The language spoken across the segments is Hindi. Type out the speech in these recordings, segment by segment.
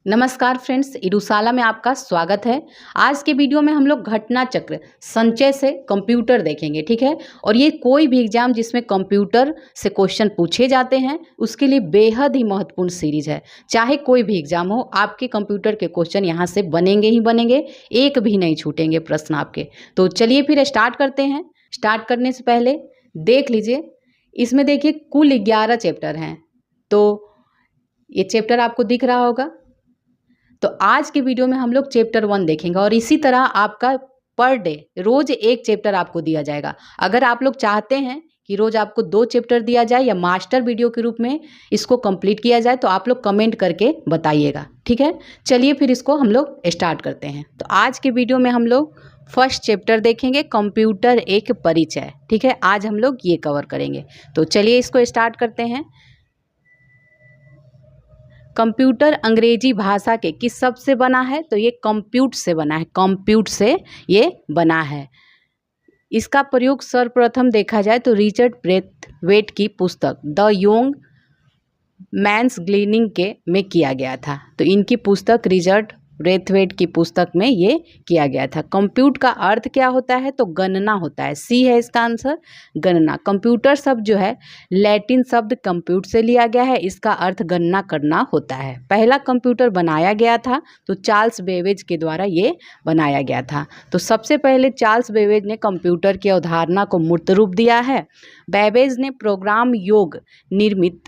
नमस्कार फ्रेंड्स, इडुसाला में आपका स्वागत है। आज के वीडियो में हम लोग घटना चक्र संचय से कंप्यूटर देखेंगे, ठीक है। और ये कोई भी एग्जाम जिसमें कंप्यूटर से क्वेश्चन पूछे जाते हैं उसके लिए बेहद ही महत्वपूर्ण सीरीज है। चाहे कोई भी एग्जाम हो, आपके कंप्यूटर के क्वेश्चन यहाँ से बनेंगे ही बनेंगे, एक भी नहीं छूटेंगे प्रश्न आपके। तो चलिए फिर स्टार्ट करते हैं। स्टार्ट करने से पहले देख लीजिए, इसमें देखिए कुल 11 चैप्टर हैं। तो ये चैप्टर आपको दिख रहा होगा। तो आज के वीडियो में हम लोग चैप्टर 1 देखेंगे और इसी तरह आपका पर डे रोज एक चैप्टर आपको दिया जाएगा। अगर आप लोग चाहते हैं कि रोज आपको 2 चैप्टर दिया जाए या मास्टर वीडियो के रूप में इसको कंप्लीट किया जाए तो आप लोग कमेंट करके बताइएगा, ठीक है। चलिए फिर इसको हम लोग स्टार्ट करते हैं। तो आज के वीडियो में हम लोग फर्स्ट चैप्टर देखेंगे, कंप्यूटर एक परिचय, ठीक है। आज हम लोग ये कवर करेंगे। तो चलिए इसको स्टार्ट करते हैं। कंप्यूटर अंग्रेजी भाषा के किस शब्द से बना है? तो ये कंप्यूट से बना है, कंप्यूट से ये बना है। इसका प्रयोग सर्वप्रथम देखा जाए तो रिचर्ड ब्रेथवेट की पुस्तक द यंग मैन्स ग्लीनिंग के में किया गया था। तो इनकी पुस्तक रिचर्ड ब्रेथवेट की पुस्तक में ये किया गया था। कंप्यूट का अर्थ क्या होता है? तो गणना होता है। सी है इसका आंसर, गणना। कंप्यूटर शब्द जो है लैटिन शब्द कंप्यूट से लिया गया है। इसका अर्थ गणना करना होता है। पहला कंप्यूटर बनाया गया था तो चार्ल्स बेबेज के द्वारा ये बनाया गया था। तो सबसे पहले चार्ल्स बेबेज ने कंप्यूटर की अवधारणा को मूर्त रूप दिया है। बेबेज ने प्रोग्राम योग निर्मित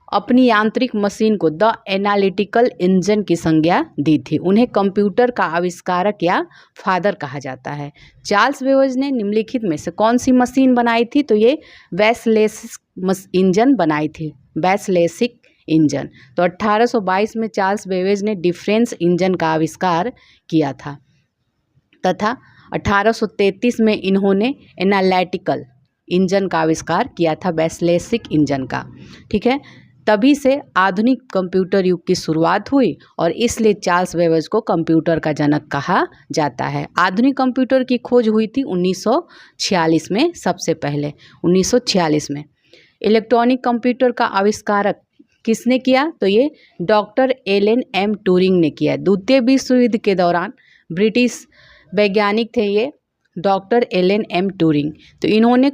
अपनी यांत्रिक मशीन को द एनालिटिकल इंजन की संज्ञा दी थी। उन्हें कंप्यूटर का आविष्कारक या फादर कहा जाता है। चार्ल्स बेबेज ने निम्नलिखित में से कौन सी मशीन बनाई थी? तो ये वैसलेसिक इंजन बनाई थी, वैसलेसिक इंजन। तो 1822 में चार्ल्स बेबेज ने डिफरेंस इंजन का आविष्कार किया था तथा 1833 में इन्होंने एनालिटिकल इंजन का आविष्कार किया था, वैसलेसिक इंजन का, ठीक है। तभी से आधुनिक कंप्यूटर युग की शुरुआत हुई और इसलिए चार्ल्स बेबेज को कंप्यूटर का जनक कहा जाता है। आधुनिक कंप्यूटर की खोज हुई थी 1946 में, सबसे पहले 1946 में। इलेक्ट्रॉनिक कंप्यूटर का आविष्कारक किसने किया? तो ये डॉक्टर एलन एम ट्यूरिंग ने किया। द्वितीय विश्व युद्ध के दौरान ब्रिटिश वैज्ञानिक थे ये डॉक्टर एलन एम ट्यूरिंग। तो इन्होंने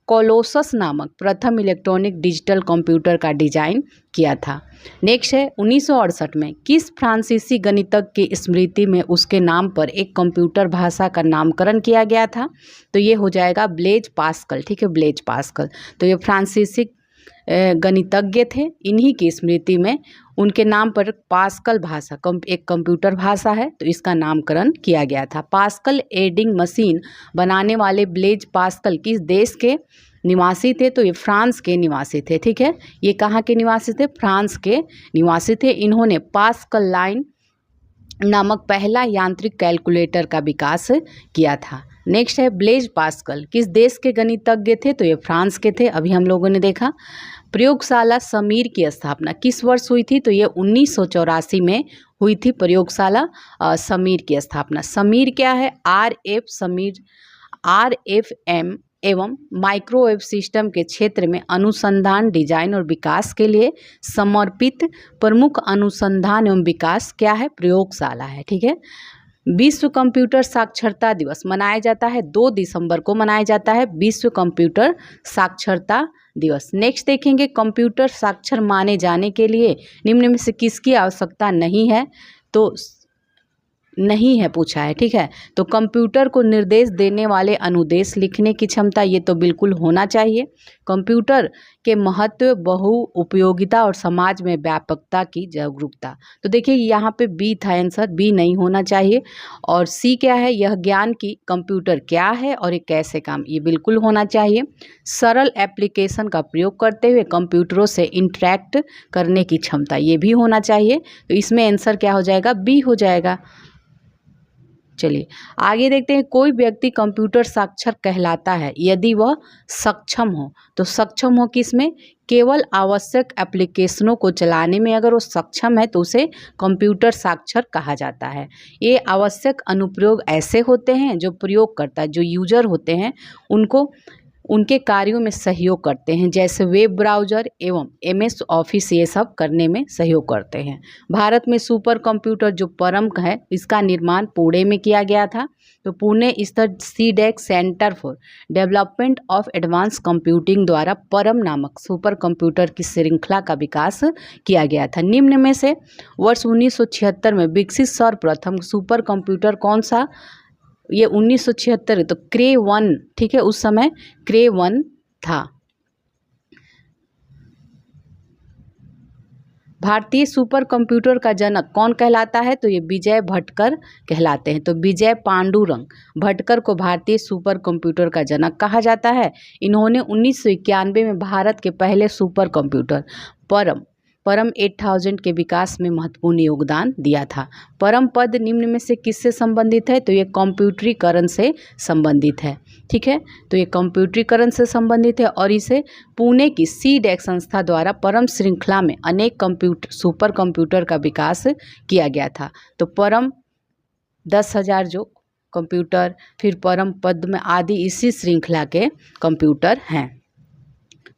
कोलोसस नामक प्रथम इलेक्ट्रॉनिक डिजिटल कंप्यूटर का डिजाइन किया था। नेक्स्ट है 1968 में किस फ्रांसीसी गणितज्ञ की स्मृति में उसके नाम पर एक कंप्यूटर भाषा का नामकरण किया गया था? तो ये हो जाएगा ब्लेज पास्कल, ठीक है, ब्लेज पास्कल। तो ये फ्रांसीसी गणितज्ञ थे, इन्हीं की स्मृति में उनके नाम पर पास्कल भाषा एक कंप्यूटर भाषा है तो इसका नामकरण किया गया था। पास्कल एडिंग मशीन बनाने वाले ब्लेज पास्कल किस देश के निवासी थे? तो ये फ्रांस के निवासी थे, ठीक है। ये कहाँ के निवासी थे? फ्रांस के निवासी थे। इन्होंने पास्कल लाइन नामक पहला यांत्रिक कैलकुलेटर का विकास किया था। नेक्स्ट है ब्लेज पास्कल किस देश के गणितज्ञ थे? तो ये फ्रांस के थे, अभी हम लोगों ने देखा। प्रयोगशाला समीर की स्थापना किस वर्ष हुई थी? तो ये 1984 में हुई थी प्रयोगशाला समीर की स्थापना। समीर क्या है? समीर RFM एवं माइक्रोवेव सिस्टम के क्षेत्र में अनुसंधान, डिजाइन और विकास के लिए समर्पित प्रमुख अनुसंधान एवं विकास क्या है? प्रयोगशाला है, ठीक है। विश्व कंप्यूटर साक्षरता दिवस मनाया जाता है 2 दिसंबर को मनाया जाता है विश्व कंप्यूटर साक्षरता दिवस। नेक्स्ट देखेंगे कंप्यूटर साक्षर माने जाने के लिए निम्न में से किसकी आवश्यकता नहीं है? तो नहीं है पूछा है, ठीक है। तो कंप्यूटर को निर्देश देने वाले अनुदेश लिखने की क्षमता ये तो बिल्कुल होना चाहिए। कंप्यूटर के महत्व, बहु उपयोगिता और समाज में व्यापकता की जागरूकता। तो देखिए यहाँ पे बी था आंसर, बी नहीं होना चाहिए। और सी क्या है? यह ज्ञान की कंप्यूटर क्या है और ये कैसे काम, ये बिल्कुल होना चाहिए। सरल एप्लीकेशन का प्रयोग करते हुए कंप्यूटरों से इंटरैक्ट करने की क्षमता, ये भी होना चाहिए। तो इसमें आंसर क्या हो जाएगा? बी हो जाएगा। चलिए आगे देखते हैं। कोई व्यक्ति कंप्यूटर साक्षर कहलाता है यदि वह सक्षम हो। तो सक्षम हो किसमें? केवल आवश्यक एप्लीकेशनों को चलाने में अगर वो सक्षम है तो उसे कंप्यूटर साक्षर कहा जाता है। ये आवश्यक अनुप्रयोग ऐसे होते हैं जो प्रयोगकर्ता, जो यूजर होते हैं, उनको उनके कार्यों में सहयोग करते हैं, जैसे वेब ब्राउज़र एवं MS ऑफिस ये सब करने में सहयोग करते हैं। भारत में सुपर कंप्यूटर जो परम है, इसका निर्माण पुणे में किया गया था। तो पुणे स्थित CDEC centre for development of advance computing द्वारा परम नामक सुपर कंप्यूटर की श्रृंखला का विकास किया गया था। निम्न में से वर्ष 1976 में विकसित सर्वप्रथम सुपर कंप्यूटर कौन सा? ये 1976 है, तो क्रे 1, ठीक है, उस समय क्रे 1 था। भारतीय सुपर कंप्यूटर का जनक कौन कहलाता है? तो ये विजय भटकर कहलाते हैं। तो विजय पांडुरंग भटकर को भारतीय सुपर कंप्यूटर का जनक कहा जाता है। इन्होंने 1991 में भारत के पहले सुपर कंप्यूटर परम 8000 के विकास में महत्वपूर्ण योगदान दिया था। परम पद निम्न में से किससे संबंधित है? तो ये कंप्यूटरीकरण से संबंधित है। ठीक है, तो ये कंप्यूटरीकरण से संबंधित है और इसे पुणे की CDEC संस्था द्वारा परम श्रृंखला में अनेक सुपर कंप्यूटर का विकास किया गया था। तो परम 10,000 जो कंप्यूटर, फिर परम पद में आदि इसी श्रृंखला के कंप्यूटर हैं।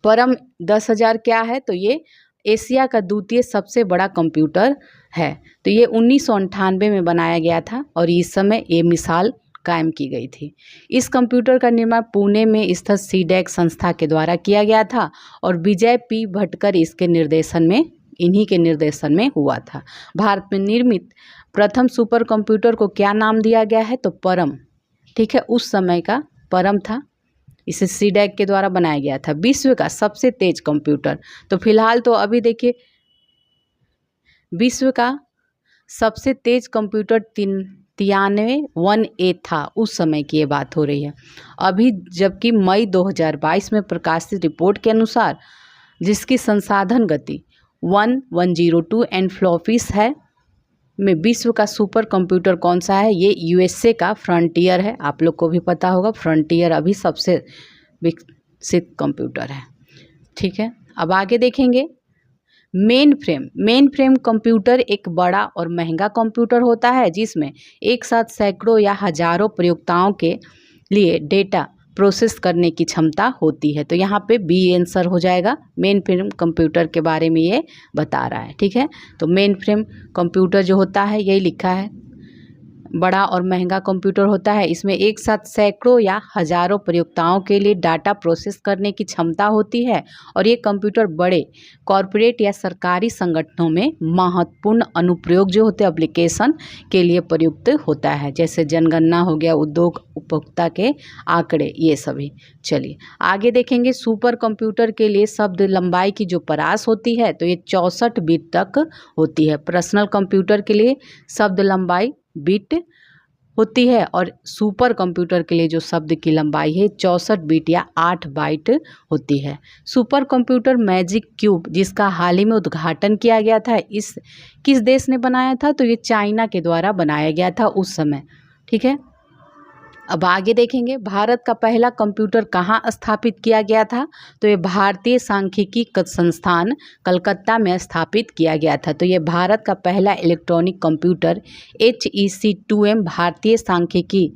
परम 10,000 क्या है? तो ये एशिया का द्वितीय सबसे बड़ा कंप्यूटर है। तो ये 1998 में बनाया गया था और इस समय ये मिसाल कायम की गई थी। इस कंप्यूटर का निर्माण पुणे में स्थित CDEC संस्था के द्वारा किया गया था और विजय P भटकर इन्हीं के निर्देशन में हुआ था। भारत में निर्मित प्रथम सुपर कंप्यूटर को क्या नाम दिया गया है? तो परम, ठीक है, उस समय का परम था। इसे CDEC के द्वारा बनाया गया था। विश्व का सबसे तेज कंप्यूटर, तो फिलहाल तो अभी देखिए विश्व का सबसे तेज कंप्यूटर 93 था, उस समय की ये बात हो रही है अभी, जबकि मई 2022 में प्रकाशित रिपोर्ट के अनुसार जिसकी संसाधन गति 1102 एंड फ्लॉपीस है में विश्व का सुपर कंप्यूटर कौन सा है? ये USA का फ्रंटियर है। आप लोग को भी पता होगा, फ्रंटियर अभी सबसे विकसित कंप्यूटर है। ठीक है, अब आगे देखेंगे मेन फ्रेम कंप्यूटर एक बड़ा और महंगा कंप्यूटर होता है जिसमें एक साथ सैकड़ों या हजारों प्रयोक्ताओं के लिए डेटा प्रोसेस करने की क्षमता होती है। तो यहाँ पे B आंसर हो जाएगा। मेन फ्रेम कंप्यूटर के बारे में ये बता रहा है। ठीक है, तो मेन फ्रेम कंप्यूटर जो होता है यही लिखा है, बड़ा और महंगा कंप्यूटर होता है। इसमें एक साथ सैकड़ों या हजारों प्रयोक्ताओं के लिए डाटा प्रोसेस करने की क्षमता होती है और ये कंप्यूटर बड़े कॉरपोरेट या सरकारी संगठनों में महत्वपूर्ण अनुप्रयोग जो होते हैं एप्लीकेशन के लिए प्रयुक्त होता है, जैसे जनगणना हो गया, उद्योग, उपभोक्ता के आंकड़े, ये सभी। चलिए आगे देखेंगे सुपर कंप्यूटर के लिए शब्द लंबाई की जो परास होती है तो ये 64 बिट तक होती है। पर्सनल कंप्यूटर के लिए शब्द लंबाई बिट होती है और सुपर कंप्यूटर के लिए जो शब्द की लंबाई है 64 बिट या 8 बाइट होती है। सुपर कंप्यूटर मैजिक क्यूब जिसका हाल ही में उद्घाटन किया गया था, इस किस देश ने बनाया था? तो ये चाइना के द्वारा बनाया गया था उस समय। ठीक है, अब आगे देखेंगे भारत का पहला कंप्यूटर कहाँ स्थापित किया गया था? तो ये भारतीय सांख्यिकी संस्थान कलकत्ता में स्थापित किया गया था। तो ये भारत का पहला इलेक्ट्रॉनिक कंप्यूटर HEC2M भारतीय सांख्यिकी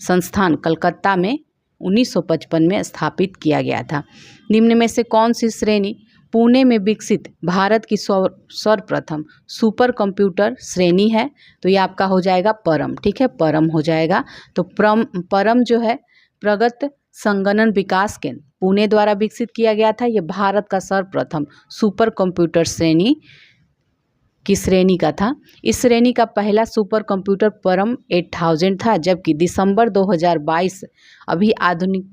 संस्थान कलकत्ता में 1955 में स्थापित किया गया था। निम्न में से कौन सी श्रेणी पुणे में विकसित भारत की सर्वप्रथम सुपर कंप्यूटर श्रेणी है? तो ये आपका हो जाएगा परम। ठीक है, परम हो जाएगा। तो परम जो है प्रगत संगणन विकास केंद्र पुणे द्वारा विकसित किया गया था। ये भारत का सर्वप्रथम सुपर कंप्यूटर श्रेणी की श्रेणी का था। इस श्रेणी का पहला सुपर कंप्यूटर परम 8000 था, जबकि दिसंबर 2022 अभी आधुनिक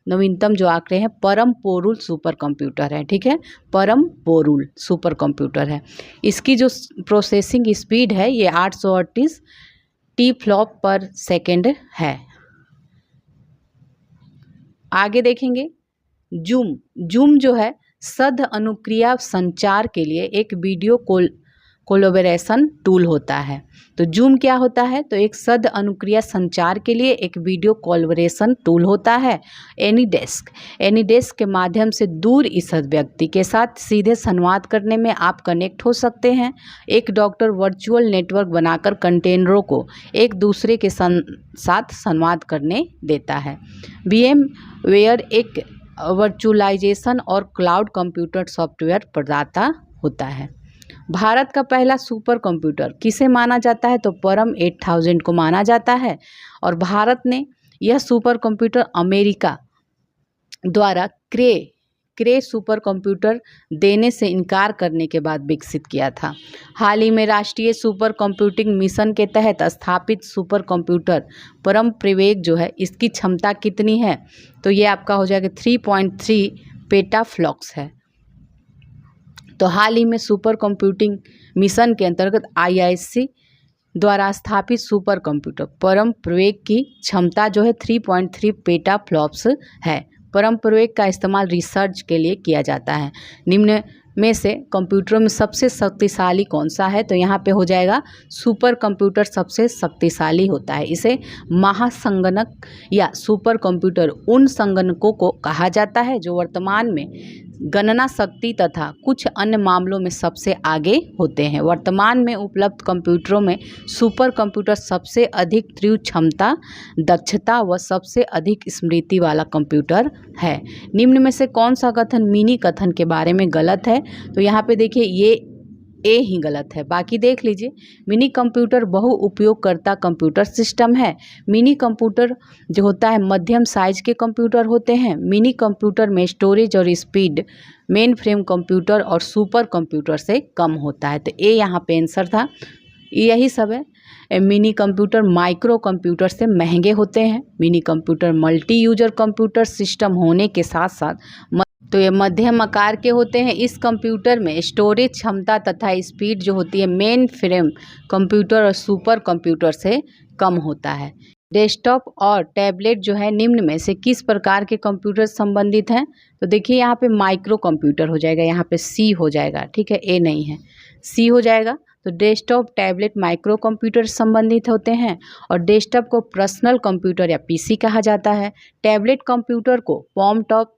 नवीनतम जो आंकड़े हैं परम पोरुल सुपर कंप्यूटर है। ठीक है, परम पोरुल सुपर कंप्यूटर है। इसकी जो प्रोसेसिंग स्पीड है ये 838 टीफ्लॉप पर सेकेंड है। आगे देखेंगे जूम जो है सध अनुक्रिया संचार के लिए एक वीडियो कोलैबोरेशन टूल होता है। तो जूम क्या होता है? तो एक सद अनुक्रिया संचार के लिए एक वीडियो कोलैबोरेशन टूल होता है। एनीडेस्क के माध्यम से दूर स्थित व्यक्ति के साथ सीधे संवाद करने में आप कनेक्ट हो सकते हैं। एक डॉक्टर वर्चुअल नेटवर्क बनाकर कंटेनरों को एक दूसरे के साथ संवाद करने देता है। VMware एक वर्चुअलाइजेशन और क्लाउड कंप्यूटर सॉफ्टवेयर प्रदाता होता है। भारत का पहला सुपर कंप्यूटर किसे माना जाता है? तो परम 8000 को माना जाता है। और भारत ने यह सुपर कंप्यूटर अमेरिका द्वारा क्रे सुपर कंप्यूटर देने से इनकार करने के बाद विकसित किया था। हाल ही में राष्ट्रीय सुपर कंप्यूटिंग मिशन के तहत स्थापित सुपर कंप्यूटर परम प्रवेग जो है, इसकी क्षमता कितनी है? तो ये आपका हो जाएगा 3.3 पेटाफ्लॉप्स है। तो हाल ही में सुपर कंप्यूटिंग मिशन के अंतर्गत IISc द्वारा स्थापित सुपर कंप्यूटर परम प्रवेग की क्षमता जो है 3.3 पेटाफ्लॉप्स है। परम प्रवेग का इस्तेमाल रिसर्च के लिए किया जाता है। निम्न में से कंप्यूटरों में सबसे शक्तिशाली कौन सा है? तो यहाँ पे हो जाएगा सुपर कंप्यूटर सबसे शक्तिशाली होता है। इसे महासंगणक या सुपर कंप्यूटर उन संगणकों को कहा जाता है जो वर्तमान में गणना शक्ति तथा कुछ अन्य मामलों में सबसे आगे होते हैं। वर्तमान में उपलब्ध कंप्यूटरों में सुपर कंप्यूटर सबसे अधिक तीव्र क्षमता, दक्षता व सबसे अधिक स्मृति वाला कंप्यूटर है। निम्न में से कौन सा कथन मिनी कथन के बारे में गलत है? तो यहाँ पे देखिए ये ए ही गलत है, बाकी देख लीजिए। मिनी कंप्यूटर बहु उपयोगकर्ता कंप्यूटर सिस्टम है। मिनी कंप्यूटर जो होता है मध्यम साइज के कंप्यूटर होते हैं। मिनी कंप्यूटर में स्टोरेज और स्पीड मेन फ्रेम कंप्यूटर और सुपर कंप्यूटर से कम होता है। तो ए यहाँ पे आंसर था, यही सब है। मिनी कंप्यूटर माइक्रो कंप्यूटर से महंगे होते हैं। Mini computer multi user computer system होने के साथ साथ तो ये मध्यम आकार के होते हैं। इस कंप्यूटर में स्टोरेज क्षमता तथा स्पीड जो होती है मेन फ्रेम कंप्यूटर और सुपर कंप्यूटर से कम होता है। डेस्कटॉप और टैबलेट जो है निम्न में से किस प्रकार के कंप्यूटर संबंधित हैं? तो देखिए यहाँ पे माइक्रो कंप्यूटर हो जाएगा, यहाँ पे सी हो जाएगा, ठीक है, ए नहीं है, सी हो जाएगा। तो डेस्कटॉप टैबलेट माइक्रो कंप्यूटर संबंधित होते हैं। और डेस्कटॉप को पर्सनल कंप्यूटर या पीसी कहा जाता है। टैबलेट कंप्यूटर को पॉम टॉप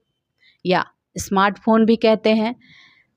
या स्मार्टफोन भी कहते हैं।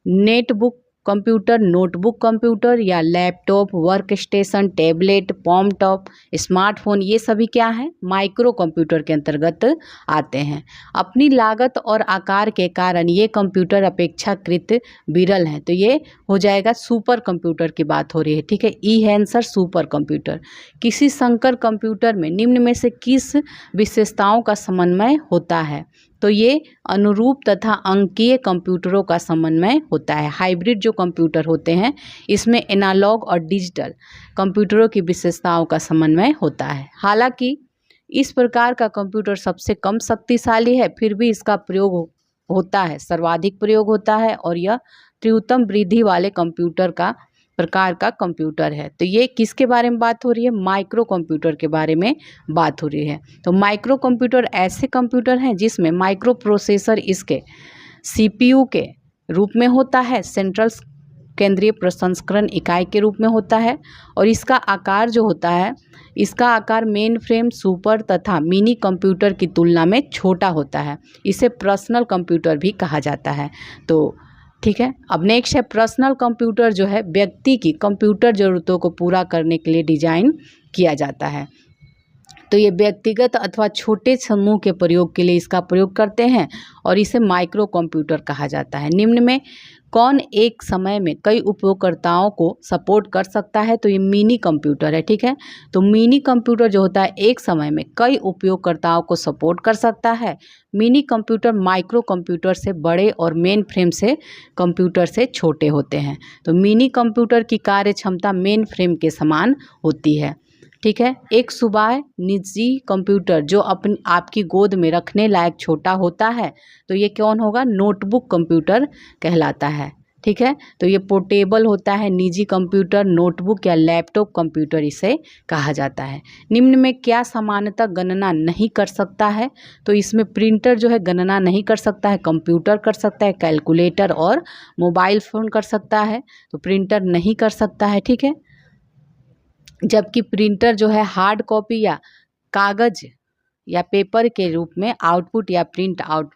नेटबुक कंप्यूटर नोटबुक कंप्यूटर या laptop, work station, tablet, palm top, smartphone, ये सभी क्या हैं? माइक्रो कंप्यूटर के अंतर्गत आते हैं। अपनी लागत और आकार के कारण ये कंप्यूटर अपेक्षाकृत विरल हैं। तो ये हो जाएगा सुपर कंप्यूटर की बात हो रही है, ठीक है, ई है आंसर सुपर कंप्यूटर। किसी संकर कंप्यूटर में निम्न में से किस विशेषताओं का समन्वय होता है? तो ये अनुरूप तथा अंकीय कंप्यूटरों का समन्वय होता है। हाइब्रिड जो कंप्यूटर होते हैं इसमें एनालॉग और डिजिटल कंप्यूटरों की विशेषताओं का समन्वय होता है। हालांकि इस प्रकार का कंप्यूटर सबसे कम शक्तिशाली है, फिर भी इसका प्रयोग होता है, सर्वाधिक प्रयोग होता है और यह तीव्रतम वृद्धि वाले कंप्यूटर का प्रकार का कंप्यूटर है। तो ये किसके बारे में बात हो रही है? माइक्रो कंप्यूटर के बारे में बात हो रही है। तो माइक्रो कंप्यूटर ऐसे कंप्यूटर हैं जिसमें माइक्रो प्रोसेसर इसके CPU के रूप में होता है, सेंट्रल केंद्रीय प्रसंस्करण इकाई के रूप में होता है। और इसका आकार जो होता है, इसका आकार मेन फ्रेम, सुपर तथा मिनी कंप्यूटर की तुलना में छोटा होता है। इसे पर्सनल कंप्यूटर भी कहा जाता है। तो ठीक है, अब नेक्स्ट है पर्सनल कंप्यूटर जो है व्यक्ति की कंप्यूटर ज़रूरतों को पूरा करने के लिए डिजाइन किया जाता है। तो ये व्यक्तिगत अथवा छोटे समूह के प्रयोग के लिए इसका प्रयोग करते हैं और इसे माइक्रो कंप्यूटर कहा जाता है। निम्न में कौन एक समय में कई उपयोगकर्ताओं को सपोर्ट कर सकता है? तो ये मिनी कंप्यूटर है, ठीक है। तो मिनी कंप्यूटर जो होता है एक समय में कई उपयोगकर्ताओं को सपोर्ट कर सकता है। मिनी कंप्यूटर माइक्रो कंप्यूटर से बड़े और मेन फ्रेम से कंप्यूटर से छोटे होते हैं। तो मिनी कंप्यूटर की कार्य क्षमता मेन फ्रेम के समान होती है, ठीक है। एक सुबह निजी कंप्यूटर जो अपनी आपकी गोद में रखने लायक छोटा होता है, तो ये कौन होगा? नोटबुक कंप्यूटर कहलाता है, ठीक है। तो ये पोर्टेबल होता है, निजी कंप्यूटर, नोटबुक या लैपटॉप कंप्यूटर इसे कहा जाता है। निम्न में क्या सामान्यतः गणना नहीं कर सकता है? तो इसमें प्रिंटर जो है गणना नहीं कर सकता है, कंप्यूटर कर सकता है, कैलकुलेटर और मोबाइल फ़ोन कर सकता है, तो प्रिंटर नहीं कर सकता है। ठीक है। जबकि प्रिंटर जो है हार्ड कॉपी या कागज़ या पेपर के रूप में आउटपुट या प्रिंट आउट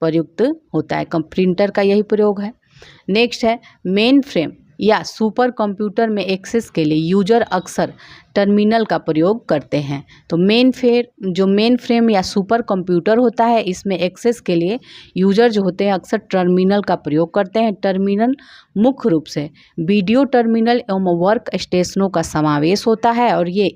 प्रयुक्त होता है। प्रिंटर का यही प्रयोग है। नेक्स्ट है मेन फ्रेम या सुपर कंप्यूटर में एक्सेस के लिए यूजर अक्सर टर्मिनल का प्रयोग करते हैं। तो मेन फ्रेम या सुपर कंप्यूटर होता है, इसमें एक्सेस के लिए यूजर जो होते हैं अक्सर टर्मिनल का प्रयोग करते हैं। टर्मिनल मुख्य रूप से वीडियो टर्मिनल एवं वर्क स्टेशनों का समावेश होता है और ये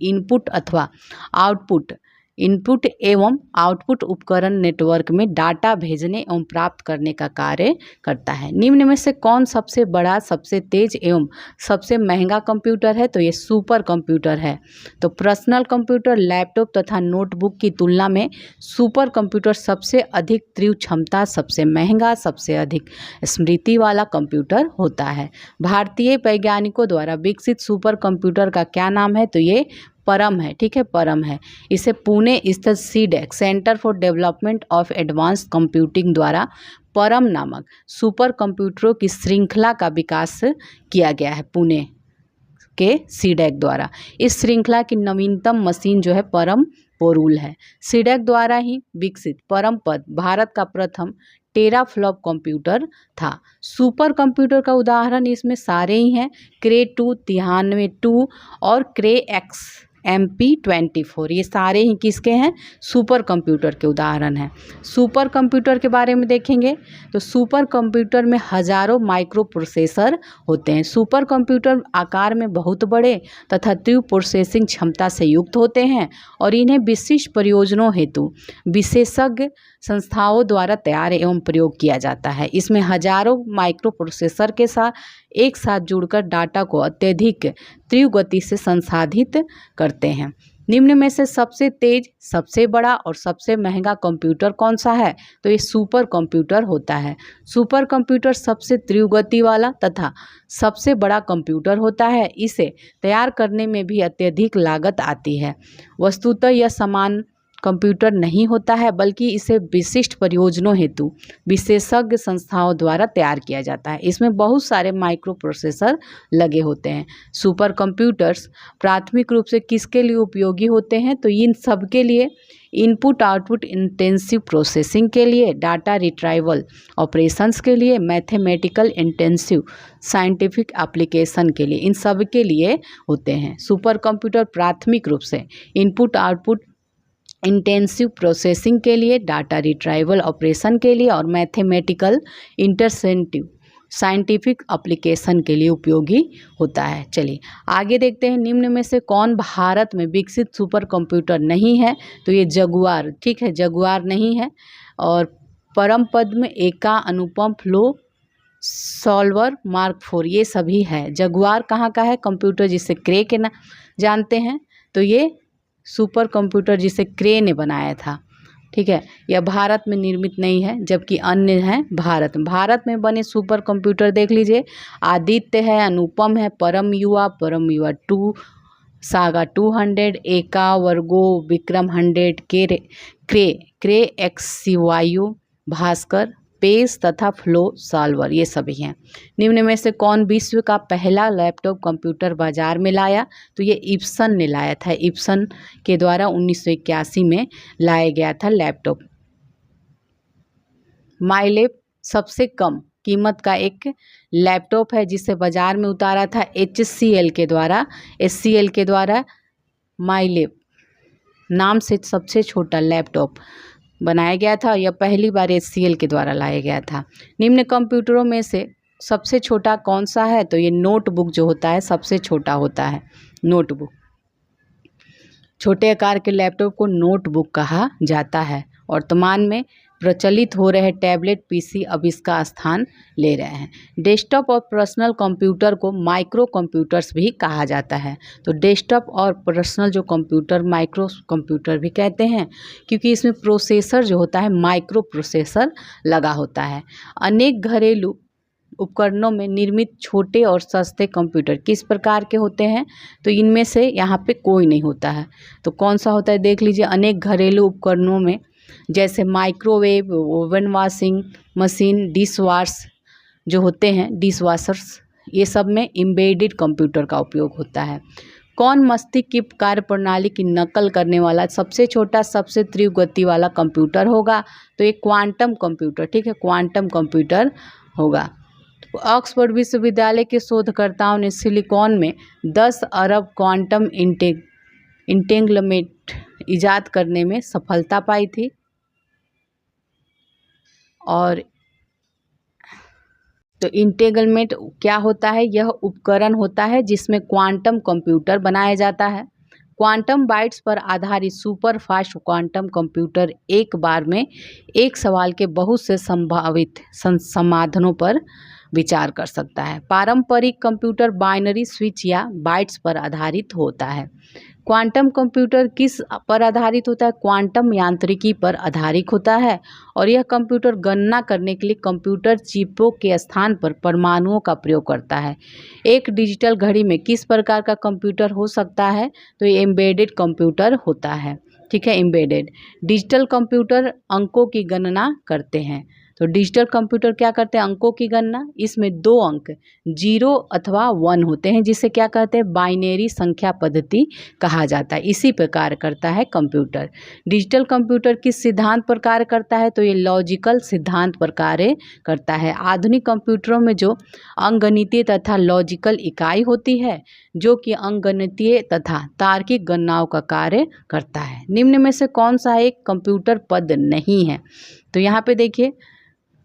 इनपुट एवं आउटपुट उपकरण नेटवर्क में डाटा भेजने एवं प्राप्त करने का कार्य करता है। निम्न में से कौन सबसे बड़ा, सबसे तेज एवं सबसे महंगा कंप्यूटर है? तो ये सुपर कंप्यूटर है। तो पर्सनल कंप्यूटर, लैपटॉप तथा नोटबुक की तुलना में सुपर कंप्यूटर सबसे अधिक तीव्र क्षमता, सबसे महंगा, सबसे अधिक स्मृति वाला कंप्यूटर होता है। भारतीय वैज्ञानिकों द्वारा विकसित सुपर कंप्यूटर का क्या नाम है? तो ये परम है। ठीक है, परम है। इसे पुणे स्थित CDAC centre for development of advanced computing द्वारा परम नामक सुपर कंप्यूटरों की श्रृंखला का विकास किया गया है, पुणे के सीडेक द्वारा। इस श्रृंखला की नवीनतम मशीन जो है परम पोरूल है। सीडेक द्वारा ही विकसित परम पद भारत का प्रथम टेराफ्लॉप कंप्यूटर था। सुपर कंप्यूटर का उदाहरण इसमें सारे ही हैं, क्रे 2, तिहानवे 2 और क्रे एक्स MP24, ये सारे ही किसके हैं? सुपर कंप्यूटर के उदाहरण हैं। सुपर कंप्यूटर के बारे में देखेंगे तो सुपर कंप्यूटर में हजारों माइक्रो प्रोसेसर होते हैं। सुपर कंप्यूटर आकार में बहुत बड़े तथा तीव्र प्रोसेसिंग क्षमता से युक्त होते हैं और इन्हें विशिष्ट प्रयोजनों हेतु विशेषज्ञ संस्थाओं द्वारा तैयार एवं प्रयोग किया जाता है। इसमें हजारों माइक्रो प्रोसेसर के साथ एक साथ जुड़कर डाटा को अत्यधिक तीव्र गति से संसाधित करते हैं। निम्न में से सबसे तेज, सबसे बड़ा और सबसे महंगा कंप्यूटर कौन सा है? तो ये सुपर कंप्यूटर होता है। सुपर कंप्यूटर सबसे तीव्र गति वाला तथा सबसे बड़ा कंप्यूटर होता है। इसे तैयार करने में भी अत्यधिक लागत आती है। वस्तुतः यह समान कंप्यूटर नहीं होता है, बल्कि इसे विशिष्ट प्रयोजनों हेतु विशेषज्ञ संस्थाओं द्वारा तैयार किया जाता है। इसमें बहुत सारे माइक्रो प्रोसेसर लगे होते हैं। सुपर कंप्यूटर्स प्राथमिक रूप से किसके लिए उपयोगी होते हैं? तो इन सब के लिए इनपुट आउटपुट इंटेंसिव प्रोसेसिंग के लिए, डाटा रिट्राइवल ऑपरेशंस के लिए, मैथमेटिकल इंटेंसिव साइंटिफिक एप्लीकेशन के लिए, इन सब के लिए होते हैं। सुपर कंप्यूटर प्राथमिक रूप से इनपुट आउटपुट इंटेंसिव प्रोसेसिंग के लिए, डाटा रिट्राइवल ऑपरेशन के लिए और मैथमेटिकल इंटरसेंटिव साइंटिफिक एप्लीकेशन के लिए उपयोगी होता है। चलिए आगे देखते हैं, निम्न में से कौन भारत में विकसित सुपर कंप्यूटर नहीं है? तो ये जगुआर, ठीक है, जगुआर नहीं है। और परम पद्म, एका, अनुपम, फ्लो सॉल्वर, मार्क 4 ये सभी है। जगुआर कहाँ का है? कंप्यूटर जिसे क्रे के ना जानते हैं, तो ये सुपर कंप्यूटर जिसे क्रे ने बनाया था। ठीक है, यह भारत में निर्मित नहीं है, जबकि अन्य हैं भारत में बने सुपर कंप्यूटर देख लीजिए। आदित्य है, अनुपम है, परम युवा 2, सागा 200, एका, वर्गो, विक्रम 100, क्रे XCYU, भास्कर, पेस तथा फ्लो सॉल्वर ये सभी हैं। निम्न में से कौन विश्व का पहला लैपटॉप कंप्यूटर बाजार में लाया? तो ये इप्सन ने लाया था। इप्सन के द्वारा 1981 में लाया गया था लैपटॉप। माइलैब सबसे कम कीमत का एक लैपटॉप है जिसे बाजार में उतारा था HCL के द्वारा माइलैब नाम से सबसे छोटा लैपटॉप बनाया गया था। यह पहली बार HCL के द्वारा लाया गया था। निम्न कंप्यूटरों में से सबसे छोटा कौन सा है? तो ये नोटबुक जो होता है सबसे छोटा होता है। नोटबुक, छोटे आकार के लैपटॉप को नोटबुक कहा जाता है। वर्तमान में प्रचलित हो रहे टैबलेट PC अब इसका स्थान ले रहे हैं। डेस्कटॉप और पर्सनल कंप्यूटर को माइक्रो कंप्यूटर्स भी कहा जाता है। तो डेस्कटॉप और पर्सनल जो कंप्यूटर माइक्रो कंप्यूटर भी कहते हैं, क्योंकि इसमें प्रोसेसर जो होता है माइक्रो प्रोसेसर लगा होता है। अनेक घरेलू उपकरणों में निर्मित छोटे और सस्ते कंप्यूटर किस प्रकार के होते हैं? तो इनमें से यहाँ पे कोई नहीं होता है। तो कौन सा होता है देख लीजिए। अनेक घरेलू उपकरणों में जैसे microwave, oven, washing machine, dish wash जो होते हैं, डिश वॉशर्स, ये सब में एम्बेडेड कंप्यूटर का उपयोग होता है। कौन मस्तिष्क की कार्यप्रणाली की नकल करने वाला सबसे छोटा सबसे तीव्र गति वाला कंप्यूटर होगा? तो ये क्वांटम कंप्यूटर, ठीक है, क्वांटम कंप्यूटर होगा। ऑक्सफोर्ड विश्वविद्यालय के शोधकर्ताओं ने सिलिकॉन में 10 अरब क्वांटम इंटेंगलमेंट इजाद करने में सफलता पाई थी। और तो इंटेंगलमेंट क्या होता है? यह उपकरण होता है जिसमें क्वांटम कंप्यूटर बनाया जाता है। क्वांटम बाइट्स पर आधारित सुपर फास्ट क्वांटम कंप्यूटर एक बार में एक सवाल के बहुत से संभावित समाधानों पर विचार कर सकता है। पारंपरिक कंप्यूटर बाइनरी स्विच या बाइट्स पर आधारित होता है। क्वांटम कंप्यूटर किस पर आधारित होता है? क्वांटम यांत्रिकी पर आधारित होता है। और यह कंप्यूटर गणना करने के लिए कंप्यूटर चिपों के स्थान पर परमाणुओं का प्रयोग करता है। एक डिजिटल घड़ी में किस प्रकार का कंप्यूटर हो सकता है? तो ये एम्बेडेड कंप्यूटर होता है, ठीक है, एम्बेडेड। डिजिटल कंप्यूटर अंकों की गणना करते हैं। तो डिजिटल कंप्यूटर क्या करते हैं? अंकों की गणना। इसमें 2 अंक 0 अथवा 1 होते हैं, जिसे क्या कहते हैं? बाइनरी संख्या पद्धति कहा जाता है। इसी पर कार्य करता है कंप्यूटर। डिजिटल कंप्यूटर किस सिद्धांत पर कार्य करता है? तो ये लॉजिकल सिद्धांत पर कार्य करता है। आधुनिक कंप्यूटरों में जो अंकगणितीय तथा लॉजिकल इकाई होती है, जो कि अंकगणितीय तथा तार्किक गणनाओं का कार्य करता है। निम्न में से कौन सा एक कंप्यूटर पद नहीं है? तो यहाँ पे देखिए,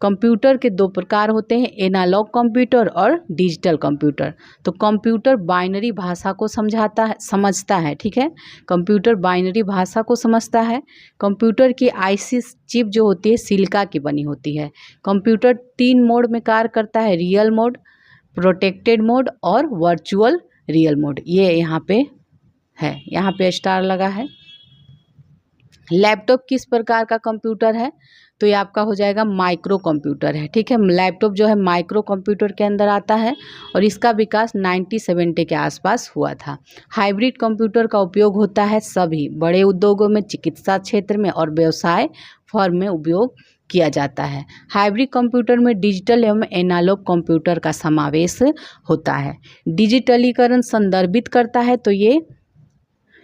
कंप्यूटर के 2 प्रकार होते हैं, एनालॉग कंप्यूटर और डिजिटल कंप्यूटर। तो कंप्यूटर बाइनरी भाषा को समझता है, ठीक है, कंप्यूटर बाइनरी भाषा को समझता है। कंप्यूटर की आईसी चिप जो होती है सिलिका की बनी होती है। कंप्यूटर 3 मोड में कार्य करता है, रियल मोड, प्रोटेक्टेड मोड और वर्चुअल रियल मोड। ये यहाँ पे है, यहाँ पे स्टार लगा है। लैपटॉप किस प्रकार का कंप्यूटर है? तो ये आपका हो जाएगा माइक्रो कंप्यूटर है, ठीक है। लैपटॉप जो है माइक्रो कंप्यूटर के अंदर आता है और इसका विकास 1970 के आसपास हुआ था। हाइब्रिड कंप्यूटर का उपयोग होता है सभी बड़े उद्योगों में, चिकित्सा क्षेत्र में और व्यवसाय फर्म में उपयोग किया जाता है। हाइब्रिड कंप्यूटर में डिजिटल एवं एनालॉग कंप्यूटर का समावेश होता है। डिजिटलीकरण संदर्भित करता है, तो ये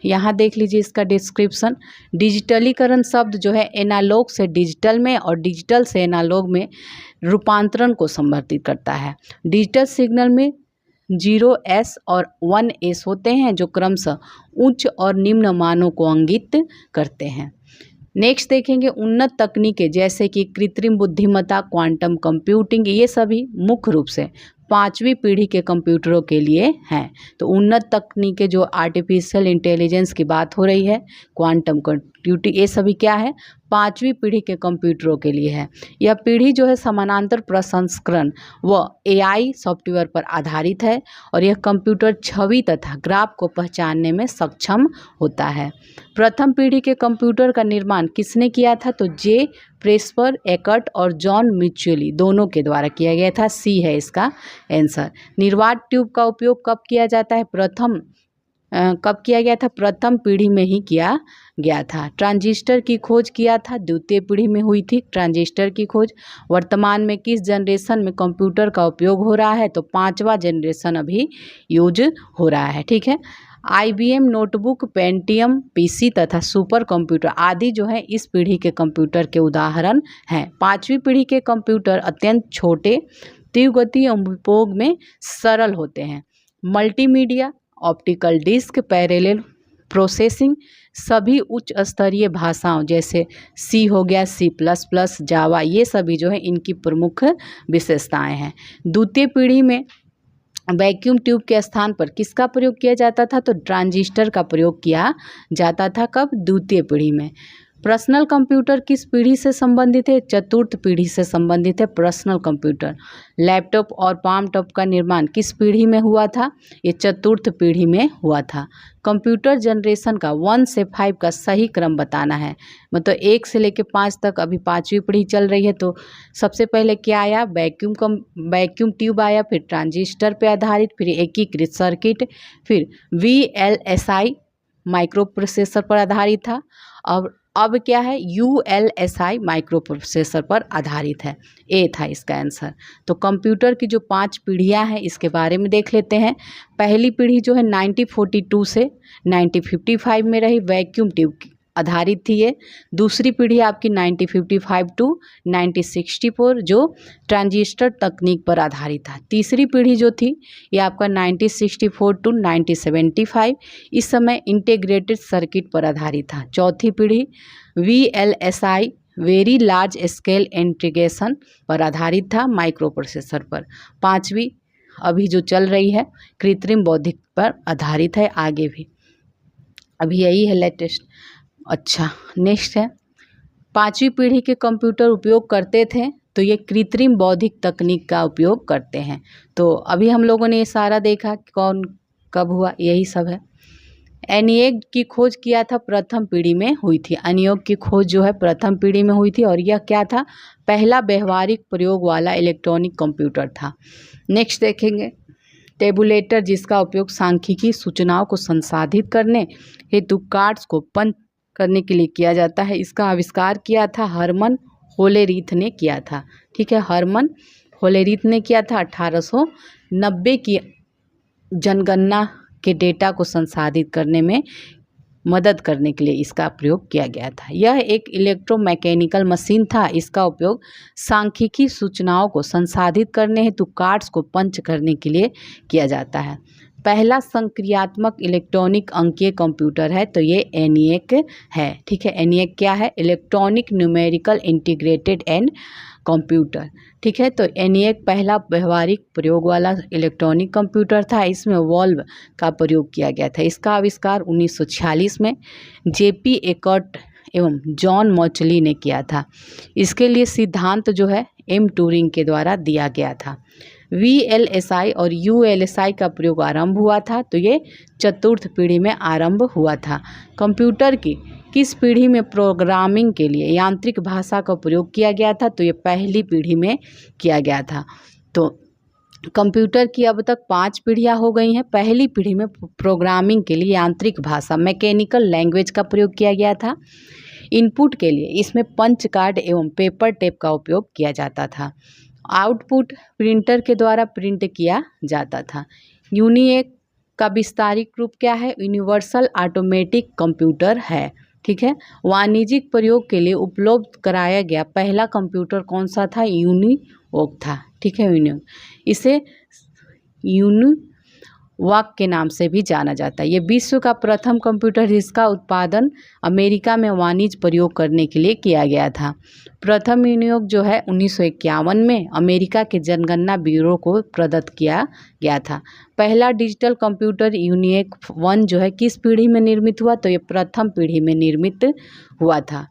यहाँ देख लीजिए इसका डिस्क्रिप्शन। डिजिटलीकरण शब्द जो है एनालॉग से डिजिटल में और डिजिटल से एनालॉग में रूपांतरण को संदर्भित करता है। डिजिटल सिग्नल में 0S और 1S होते हैं, जो क्रमशः उच्च और निम्न मानों को इंगित करते हैं। नेक्स्ट देखेंगे उन्नत तकनीकें जैसे कि कृत्रिम बुद्धिमत्ता, क्वांटम कंप्यूटिंग, ये सभी मुख्य रूप से 5वीं पीढ़ी के कंप्यूटरों के लिए हैं। तो उन्नत तकनीकें जो आर्टिफिशियल इंटेलिजेंस की बात हो रही है, क्वांटम कंप्यूटिंग, ये सभी क्या है? 5वीं पीढ़ी के कंप्यूटरों के लिए है। यह पीढ़ी जो है समानांतर प्रसंस्करण व AI सॉफ्टवेयर पर आधारित है और यह कंप्यूटर छवि तथा ग्राफ को पहचानने में सक्षम होता है। प्रथम पीढ़ी के कंप्यूटर का निर्माण किसने किया था? तो जे प्रेस्पर एकर्ट और जॉन मिचुअली दोनों के द्वारा किया गया था। सी है इसका आंसर। निर्वात ट्यूब का उपयोग कब किया जाता है? कब किया गया था? प्रथम पीढ़ी में ही किया गया था। ट्रांजिस्टर की खोज किया था, द्वितीय पीढ़ी में हुई थी ट्रांजिस्टर की खोज। वर्तमान में किस जनरेशन में कंप्यूटर का उपयोग हो रहा है? तो 5वां जनरेशन अभी यूज हो रहा है, ठीक है। IBM नोटबुक, पेंटियम PC तथा सुपर कंप्यूटर आदि जो है इस पीढ़ी के कंप्यूटर के उदाहरण हैं। 5वीं पीढ़ी के कंप्यूटर अत्यंत छोटे, तीव्र गति एवं उपयोग में सरल होते हैं। Multimedia, optical disc, parallel processing, सभी उच्च स्तरीय भाषाओं जैसे C हो गया, C++, जावा, ये सभी जो है इनकी प्रमुख विशेषताएं हैं। द्वितीय पीढ़ी में वैक्यूम ट्यूब के स्थान पर किसका प्रयोग किया जाता था? तो ट्रांजिस्टर का प्रयोग किया जाता था। कब? द्वितीय पीढ़ी में। पर्सनल कंप्यूटर किस पीढ़ी से संबंधित है? चतुर्थ पीढ़ी से संबंधित है पर्सनल कंप्यूटर। लैपटॉप और पाम टॉप का निर्माण किस पीढ़ी में हुआ था? ये चतुर्थ पीढ़ी में हुआ था। कंप्यूटर जनरेशन का 1 से 5 का सही क्रम बताना है, मतलब 1 से लेकर 5 तक, अभी 5वीं पीढ़ी चल रही है। तो सबसे पहले क्या आया? वैक्यूम ट्यूब आया, फिर ट्रांजिस्टर पे आधारित, फिर एकीकृत सर्किट, फिर VLSI माइक्रो प्रोसेसर पर आधारित था। अब क्या है? ULSI माइक्रो प्रोसेसर पर आधारित है। ए था इसका आंसर। तो कंप्यूटर की जो 5 पीढ़ियां हैं इसके बारे में देख लेते हैं। पहली पीढ़ी जो है 1942 से 1955 में रही, वैक्यूम ट्यूब की आधारित थी ये। दूसरी पीढ़ी आपकी 1955 टू 1964 जो ट्रांजिस्टर तकनीक पर आधारित था। तीसरी पीढ़ी जो थी ये आपका 1964 टू 1975 इस समय इंटीग्रेटेड सर्किट पर आधारित था। चौथी पीढ़ी VLSI very large scale integration पर आधारित था, माइक्रो प्रोसेसर पर। पांचवी अभी जो चल रही है कृत्रिम बौद्धिक पर आधारित है, आगे भी अभी यही है लेटेस्ट। अच्छा, नेक्स्ट है, पांचवी पीढ़ी के कंप्यूटर उपयोग करते थे तो ये कृत्रिम बौद्धिक तकनीक का उपयोग करते हैं। तो अभी हम लोगों ने ये सारा देखा कौन कब हुआ, यही सब है। ENIAC की खोज किया था प्रथम पीढ़ी में हुई थी। ENIAC की खोज जो है प्रथम पीढ़ी में हुई थी और यह क्या था? पहला व्यवहारिक प्रयोग वाला इलेक्ट्रॉनिक कंप्यूटर था। नेक्स्ट देखेंगे, टेबुलेटर जिसका उपयोग सांख्यिकी सूचनाओं को संसाधित करने हेतु कार्ड्स को पंच करने के लिए किया जाता है। इसका आविष्कार किया था हरमन होलेरीथ ने किया था। ठीक है, हरमन होलेरीथ ने किया था। 1890 की जनगणना के डेटा को संसाधित करने में मदद करने के लिए इसका प्रयोग किया गया था। यह एक इलेक्ट्रोमैकेनिकल मशीन था। इसका उपयोग सांख्यिकी सूचनाओं को संसाधित करने हेतु कार्ड्स को पंच करने के लिए किया जाता है। पहला संक्रियात्मक इलेक्ट्रॉनिक अंकीय कंप्यूटर है तो ये ENIAC है। ठीक है, ENIAC क्या है? Electronic numerical integrated and computer. ठीक है, तो ENIAC पहला व्यवहारिक प्रयोग वाला इलेक्ट्रॉनिक कंप्यूटर था। इसमें वॉल्व का प्रयोग किया गया था। इसका आविष्कार 1946 में JP एकर्ट एवं जॉन मॉचली ने किया था। इसके लिए सिद्धांत जो है M ट्यूरिंग के द्वारा दिया गया था। VLSI और ULSI का प्रयोग आरंभ हुआ था तो ये चतुर्थ पीढ़ी में आरंभ हुआ था। कंप्यूटर की किस पीढ़ी में प्रोग्रामिंग के लिए यांत्रिक भाषा का प्रयोग किया गया था? तो ये पहली पीढ़ी में किया गया था। तो कंप्यूटर की अब तक 5 पीढ़ियाँ हो गई हैं। पहली पीढ़ी में प्रोग्रामिंग के लिए यांत्रिक भाषा मैकेनिकल लैंग्वेज का प्रयोग किया गया था। इनपुट के लिए इसमें पंच कार्ड एवं पेपर टेप का उपयोग किया जाता था। आउटपुट प्रिंटर के द्वारा प्रिंट किया जाता था। ENIAC का विस्तारित रूप क्या है? यूनिवर्सल ऑटोमेटिक कंप्यूटर है। ठीक है, वाणिज्यिक प्रयोग के लिए उपलब्ध कराया गया पहला कंप्यूटर कौन सा था? ENIAC था। ठीक है, ENIAC इसे ENIAC के नाम से भी जाना जाता है। ये विश्व का प्रथम कंप्यूटर जिसका उत्पादन अमेरिका में वाणिज्य प्रयोग करने के लिए किया गया था। प्रथम ENIAC जो है 1951 में अमेरिका के जनगणना ब्यूरो को प्रदत्त किया गया था। पहला डिजिटल कंप्यूटर ENIAC 1 जो है किस पीढ़ी में निर्मित हुआ? तो ये प्रथम पीढ़ी में निर्मित हुआ था।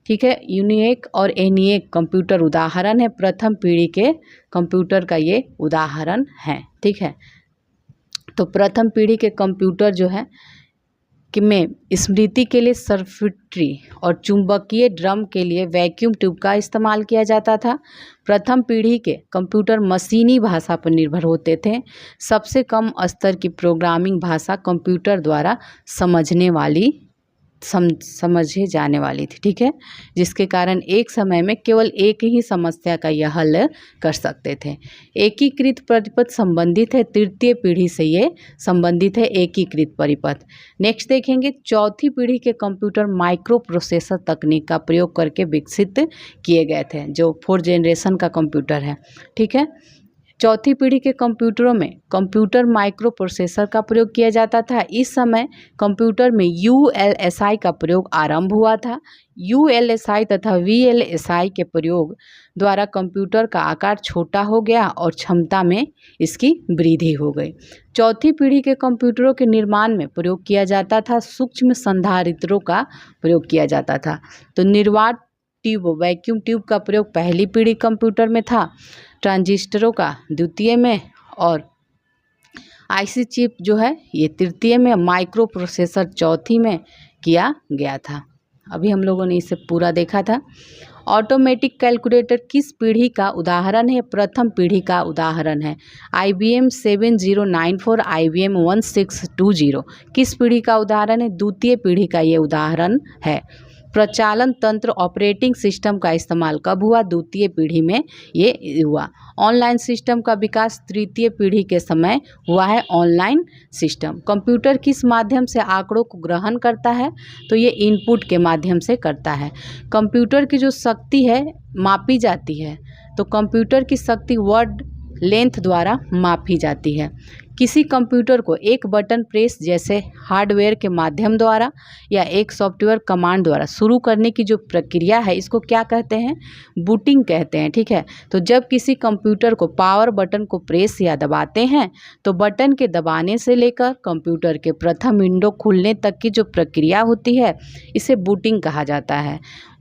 ठीक है, ENIAC और ENIAC कंप्यूटर उदाहरण है, प्रथम पीढ़ी के कंप्यूटर का ये उदाहरण है। ठीक है, तो प्रथम पीढ़ी के कंप्यूटर जो है कि में स्मृति के लिए सर्किटरी और चुंबकीय ड्रम के लिए वैक्यूम ट्यूब का इस्तेमाल किया जाता था। प्रथम पीढ़ी के कंप्यूटर मशीनी भाषा पर निर्भर होते थे। सबसे कम स्तर की प्रोग्रामिंग भाषा कंप्यूटर द्वारा समझे जाने वाली थी। ठीक है, जिसके कारण एक समय में केवल एक ही समस्या का यह हल कर सकते थे। एकीकृत परिपथ संबंधित है तृतीय पीढ़ी से, ये संबंधित है एकीकृत परिपथ। नेक्स्ट देखेंगे, चौथी पीढ़ी के कंप्यूटर माइक्रो प्रोसेसर तकनीक का प्रयोग करके विकसित किए गए थे, जो 4th जनरेशन का कंप्यूटर है। ठीक है, चौथी पीढ़ी के कंप्यूटरों में कंप्यूटर माइक्रो प्रोसेसर का प्रयोग किया जाता था। इस समय कंप्यूटर में यूएलएसआई का प्रयोग आरंभ हुआ था। यूएलएसआई तथा वीएलएसआई के प्रयोग द्वारा कंप्यूटर का आकार छोटा हो गया और क्षमता में इसकी वृद्धि हो गई। चौथी पीढ़ी के कंप्यूटरों के निर्माण में प्रयोग किया जाता था सूक्ष्म संधारित्रों का प्रयोग किया जाता था। तो निर्वात ट्यूब, वैक्यूम ट्यूब का प्रयोग पहली पीढ़ी कंप्यूटर में था, ट्रांजिस्टरों का द्वितीय में, और आईसी चिप जो है ये तृतीय में, माइक्रो प्रोसेसर चौथी में किया गया था। अभी हम लोगों ने इसे पूरा देखा था। ऑटोमेटिक कैलकुलेटर किस पीढ़ी का उदाहरण है? प्रथम पीढ़ी का उदाहरण है। IBM 7094, IBM 1620 किस पीढ़ी का उदाहरण है? द्वितीय पीढ़ी का ये उदाहरण है। प्रचालन तंत्र ऑपरेटिंग सिस्टम का इस्तेमाल कब हुआ? द्वितीय पीढ़ी में ये हुआ। ऑनलाइन सिस्टम का विकास तृतीय पीढ़ी के समय हुआ है। Online system. कंप्यूटर किस माध्यम से आंकड़ों को ग्रहण करता है? तो ये इनपुट के माध्यम से करता है। कंप्यूटर की जो शक्ति है मापी जाती है, तो कंप्यूटर की शक्ति वर्ड लेंथ द्वारा मापी जाती है। किसी कंप्यूटर को एक बटन प्रेस जैसे हार्डवेयर के माध्यम द्वारा या एक सॉफ्टवेयर कमांड द्वारा शुरू करने की जो प्रक्रिया है इसको क्या कहते हैं? बूटिंग कहते हैं। ठीक है, तो जब किसी कंप्यूटर को पावर बटन को प्रेस या दबाते हैं तो बटन के दबाने से लेकर कंप्यूटर के प्रथम विंडो खुलने तक की जो प्रक्रिया होती है इसे बूटिंग कहा जाता है।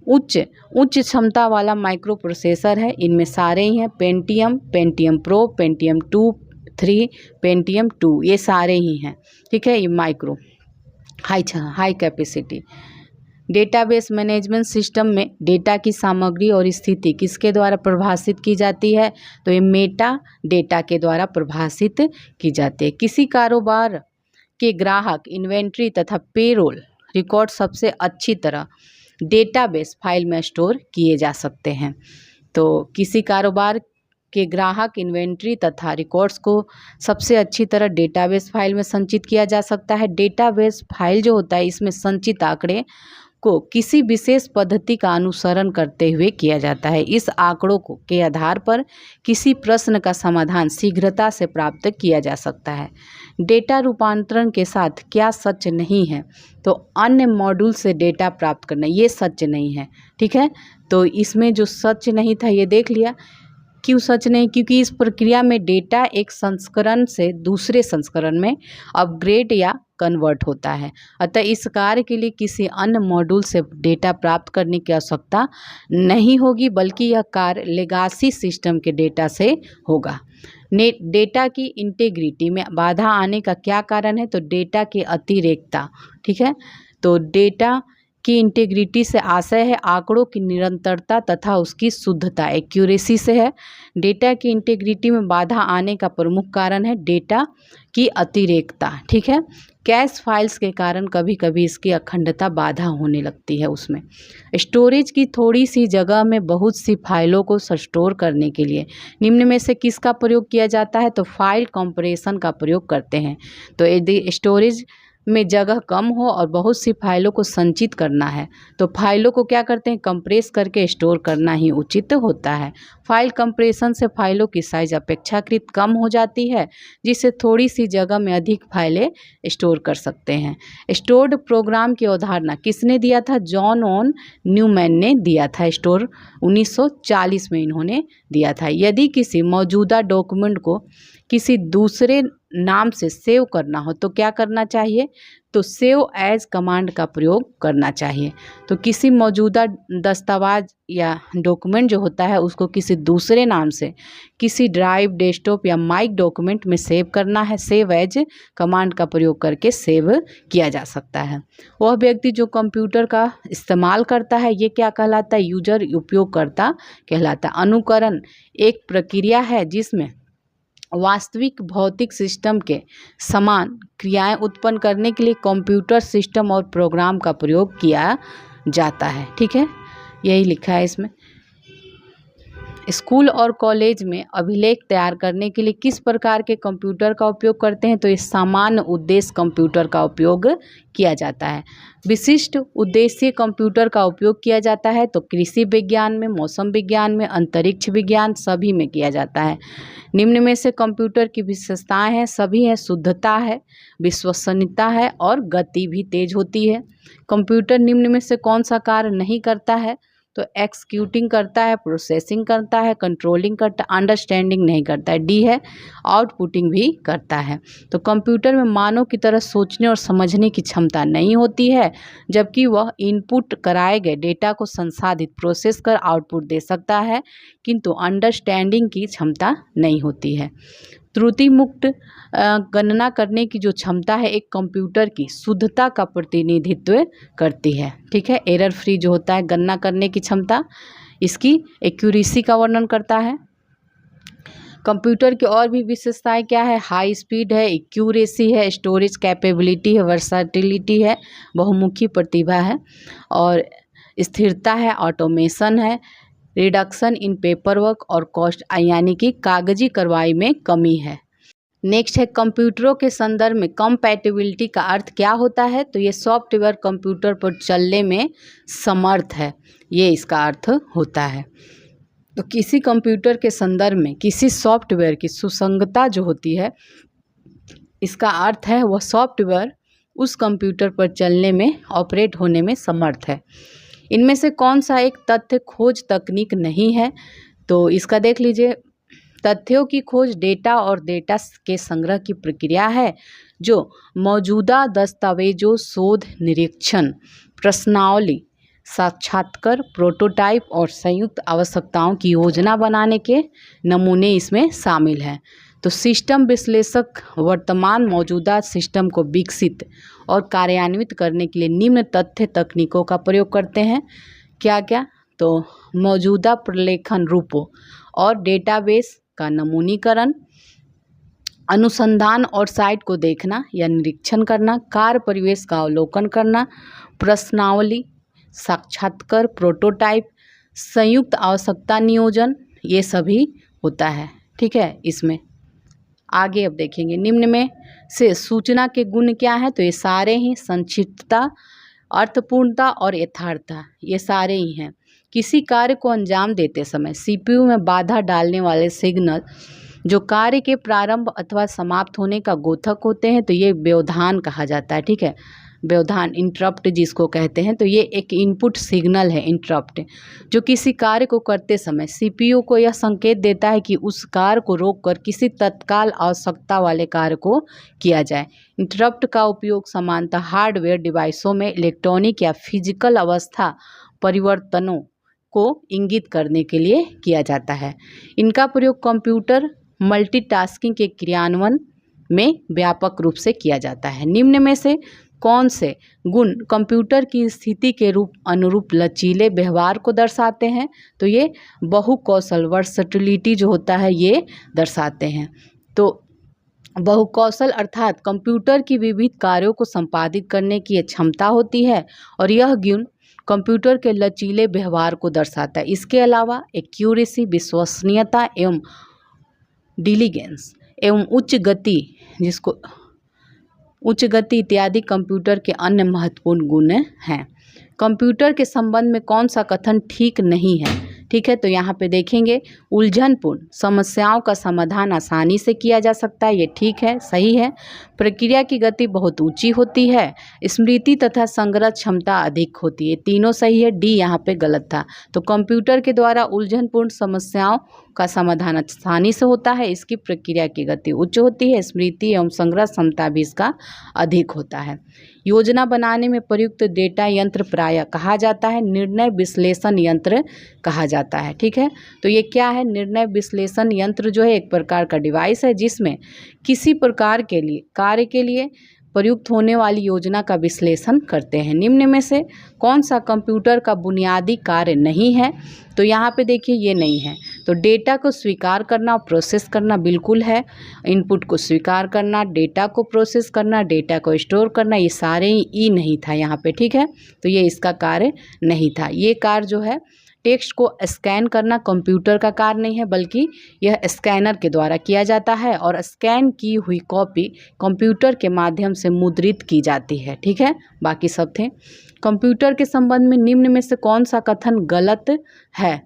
उच्च क्षमता वाला माइक्रो प्रोसेसर है, इनमें सारे ही हैं। पेंटियम प्रो, पेंटियम 2, 3, पेंटियम 2, ये सारे ही हैं। ठीक है, ये micro high capacity. Database management system में डेटा की सामग्री और स्थिति किसके द्वारा प्रभाषित की जाती है? तो ये मेटा डेटा के द्वारा प्रभाषित की जाती है। किसी कारोबार के ग्राहक इन्वेंट्री तथा पेरोल रिकॉर्ड सबसे अच्छी तरह डेटाबेस फाइल में स्टोर किए जा सकते हैं। तो किसी कारोबार के ग्राहक इन्वेंट्री तथा रिकॉर्ड्स को सबसे अच्छी तरह डेटाबेस फाइल में संचित किया जा सकता है। डेटाबेस फाइल जो होता है इसमें संचित आंकड़े को किसी विशेष पद्धति का अनुसरण करते हुए किया जाता है। इस आंकड़ों को के आधार पर किसी प्रश्न का समाधान शीघ्रता से प्राप्त किया जा सकता है। डेटा रूपांतरण के साथ क्या सच नहीं है? तो अन्य मॉड्यूल से डेटा प्राप्त करना ये सच नहीं है। ठीक है, तो इसमें जो सच नहीं था ये देख लिया। क्यों सच नहीं? क्योंकि इस प्रक्रिया में डेटा एक संस्करण से दूसरे संस्करण में अपग्रेड या कन्वर्ट होता है। अतः इस कार्य के लिए किसी अन्य मॉड्यूल से डेटा प्राप्त करने की आवश्यकता नहीं होगी, बल्कि यह कार्य लेगासी सिस्टम के डेटा से होगा। डेटा की इंटीग्रिटी में बाधा आने का क्या कारण है? तो डेटा की अतिरेकता। ठीक है, तो डेटा की इंटीग्रिटी से आशय है आंकड़ों की निरंतरता तथा उसकी शुद्धता, एक्यूरेसी से है। डेटा की इंटीग्रिटी में बाधा आने का प्रमुख कारण है डेटा की अतिरेकता। ठीक है, कैश फाइल्स के कारण कभी कभी इसकी अखंडता बाधा होने लगती है उसमें। स्टोरेज की थोड़ी सी जगह में बहुत सी फाइलों को स्टोर करने के लिए निम्न में से किसका प्रयोग किया जाता है? तो फाइल कंप्रेशन का प्रयोग करते हैं। तो यदि स्टोरेज में जगह कम हो और बहुत सी फाइलों को संचित करना है तो फाइलों को क्या करते हैं? कंप्रेस करके स्टोर करना ही उचित होता है। फाइल कंप्रेशन से फाइलों की साइज अपेक्षाकृत कम हो जाती है, जिससे थोड़ी सी जगह में अधिक फाइलें स्टोर कर सकते हैं। स्टोर्ड प्रोग्राम की अवधारणा किसने दिया था? जॉन ऑन न्यूमैन ने दिया था। स्टोर 1940 में इन्होंने दिया था। यदि किसी मौजूदा डॉक्यूमेंट को किसी दूसरे नाम से सेव करना हो तो क्या करना चाहिए? तो सेव एज कमांड का प्रयोग करना चाहिए। तो किसी मौजूदा दस्तावेज या डॉक्यूमेंट जो होता है उसको किसी दूसरे नाम से किसी ड्राइव, डेस्कटॉप या माइक डॉक्यूमेंट में सेव करना है, सेव एज कमांड का प्रयोग करके सेव किया जा सकता है। वह व्यक्ति जो कंप्यूटर का इस्तेमाल करता है ये क्या कहलाता है? यूजर, उपयोगकर्ता कहलाता है। अनुकरण एक प्रक्रिया है जिसमें वास्तविक भौतिक सिस्टम के समान क्रियाएं उत्पन्न करने के लिए कंप्यूटर सिस्टम और प्रोग्राम का प्रयोग किया जाता है। ठीक है, यही लिखा है इसमें। स्कूल और कॉलेज में अभिलेख तैयार करने के लिए किस प्रकार के कंप्यूटर का उपयोग करते हैं? तो ये सामान्य उद्देश्य कंप्यूटर का उपयोग किया जाता है। विशिष्ट उद्देश्य कंप्यूटर का उपयोग किया जाता है तो कृषि विज्ञान में, मौसम विज्ञान में, अंतरिक्ष विज्ञान सभी में किया जाता है। निम्न में से कंप्यूटर की विशेषताएं हैं, सभी हैं, शुद्धता है, विश्वसनीयता है और गति भी तेज होती है। कंप्यूटर निम्न में से कौन सा कार्य नहीं करता है? तो एक्सिक्यूटिंग करता है, प्रोसेसिंग करता है, कंट्रोलिंग करता है, अंडरस्टैंडिंग नहीं करता है। डी है, आउटपुटिंग भी करता है। तो कंप्यूटर में मानव की तरह सोचने और समझने की क्षमता नहीं होती है, जबकि वह इनपुट कराए गए डेटा को संसाधित, प्रोसेस कर आउटपुट दे सकता है, किंतु अंडरस्टैंडिंग की क्षमता नहीं होती है। त्रुटि मुक्त गणना करने की जो क्षमता है एक कंप्यूटर की शुद्धता का प्रतिनिधित्व करती है। ठीक है, एरर फ्री जो होता है गणना करने की क्षमता, इसकी एक्यूरेसी का वर्णन करता है। कंप्यूटर की और भी विशेषताएं क्या है? हाई स्पीड है, एक्यूरेसी है, स्टोरेज कैपेबिलिटी है, वर्सैटिलिटी है, बहुमुखी प्रतिभा है और स्थिरता है, ऑटोमेशन है, रिडक्शन इन पेपर वर्क और कॉस्ट यानी कि कागजी कार्रवाई में कमी है। नेक्स्ट है कंप्यूटरों के संदर्भ में कंपैटिबिलिटी का अर्थ क्या होता है? तो ये सॉफ्टवेयर कंप्यूटर पर चलने में समर्थ है, ये इसका अर्थ होता है। तो किसी कंप्यूटर के संदर्भ में किसी सॉफ्टवेयर की सुसंगतता जो होती है, इसका अर्थ है वह सॉफ्टवेयर उस कंप्यूटर पर चलने में, ऑपरेट होने में समर्थ है। इनमें से कौन सा एक तथ्य खोज तकनीक नहीं है? तो इसका देख लीजिए, तथ्यों की खोज डेटा और डेटा के संग्रह की प्रक्रिया है जो मौजूदा दस्तावेजों, शोध, निरीक्षण, प्रश्नावली, साक्षात्कार, प्रोटोटाइप और संयुक्त आवश्यकताओं की योजना बनाने के नमूने इसमें शामिल हैं। तो सिस्टम विश्लेषक वर्तमान मौजूदा सिस्टम को विकसित और कार्यान्वित करने के लिए निम्न तथ्य तकनीकों का प्रयोग करते हैं। क्या क्या? तो मौजूदा प्रलेखन रूपों और डेटाबेस का नमूनीकरण, अनुसंधान और साइट को देखना या निरीक्षण करना, कार्य परिवेश का अवलोकन करना, प्रश्नावली, साक्षात्कार, प्रोटोटाइप, संयुक्त आवश्यकता नियोजन, ये सभी होता है। ठीक है, इसमें आगे अब देखेंगे निम्न में से सूचना के गुण क्या है? तो ये सारे ही संक्षिप्तता, अर्थपूर्णता और यथार्थता, ये सारे ही हैं। किसी कार्य को अंजाम देते समय सीपीयू में बाधा डालने वाले सिग्नल जो कार्य के प्रारंभ अथवा समाप्त होने का द्योतक होते हैं, तो ये व्यवधान कहा जाता है। ठीक है, व्यवधान, इंटरप्ट जिसको कहते हैं, तो ये एक इनपुट सिग्नल है, इंटरप्ट, जो किसी कार्य को करते समय सीपीयू को यह संकेत देता है कि उस कार्य को रोककर किसी तत्काल आवश्यकता वाले कार्य को किया जाए। इंटरप्ट का उपयोग सामान्यतः हार्डवेयर डिवाइसों में इलेक्ट्रॉनिक या फिजिकल अवस्था परिवर्तनों को इंगित करने के लिए किया जाता है। इनका प्रयोग कंप्यूटर मल्टीटास्किंग के क्रियान्वयन में व्यापक रूप से किया जाता है। निम्न में से कौन से गुण कंप्यूटर की स्थिति के अनुरूप लचीले व्यवहार को दर्शाते हैं? तो ये बहुकौशल, वर्सटिलिटी जो होता है, ये दर्शाते हैं। तो बहुकौशल अर्थात कंप्यूटर की विविध कार्यों को संपादित करने की क्षमता होती है और यह गुण कंप्यूटर के लचीले व्यवहार को दर्शाता है। इसके अलावा एक्यूरेसी, विश्वसनीयता एवं डिलीजेंस एवं उच्च गति इत्यादि कंप्यूटर के अन्य महत्वपूर्ण गुण हैं। कंप्यूटर के संबंध में कौन सा कथन ठीक नहीं है? ठीक है, तो यहाँ पे देखेंगे, उलझनपूर्ण समस्याओं का समाधान आसानी से किया जा सकता है, ये ठीक है, सही है। प्रक्रिया की गति बहुत ऊंची होती है, स्मृति तथा संग्रह क्षमता अधिक होती है, तीनों सही है। डी यहाँ पे गलत था। तो कंप्यूटर के द्वारा उलझनपूर्ण समस्याओं का समाधान आसानी से होता है, इसकी प्रक्रिया की गति उच्च होती है, स्मृति एवं संग्रह क्षमता भी इसका अधिक होता है। योजना बनाने में प्रयुक्त डेटा यंत्र प्रायः कहा जाता है निर्णय विश्लेषण यंत्र कहा जाता है। ठीक है, तो ये क्या है? निर्णय विश्लेषण यंत्र जो है एक प्रकार का डिवाइस है जिसमें किसी प्रकार के लिए कार्य के लिए प्रयुक्त होने वाली योजना का विश्लेषण करते हैं। निम्न में से कौन सा कंप्यूटर का बुनियादी कार्य नहीं है? तो यहाँ पे देखिए ये नहीं है। तो डेटा को स्वीकार करना, प्रोसेस करना बिल्कुल है। इनपुट को स्वीकार करना, डेटा को प्रोसेस करना, डेटा को स्टोर करना, ये सारे ही नहीं था यहाँ पे। ठीक है, तो ये इसका कार्य नहीं था। ये कार्य जो है टेक्स्ट को स्कैन करना कंप्यूटर का कार्य नहीं है, बल्कि यह स्कैनर के द्वारा किया जाता है और स्कैन की हुई कॉपी कंप्यूटर के माध्यम से मुद्रित की जाती है। ठीक है, बाकी सब थे। कंप्यूटर के संबंध में निम्न में से कौन सा कथन गलत है?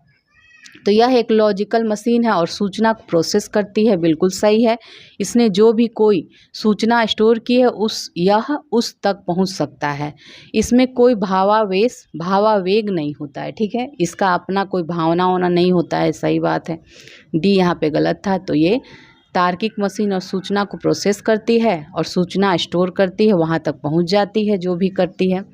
तो यह एक लॉजिकल मशीन है और सूचना को प्रोसेस करती है, बिल्कुल सही है। इसने जो भी कोई सूचना स्टोर की है यह उस तक पहुंच सकता है। इसमें कोई भावावेग नहीं होता है। ठीक है, इसका अपना कोई भावना होना नहीं होता है, सही बात है। डी यहाँ पे गलत था। तो ये तार्किक मशीन और सूचना को प्रोसेस करती है और सूचना स्टोर करती है, वहाँ तक पहुँच जाती है जो भी करती है।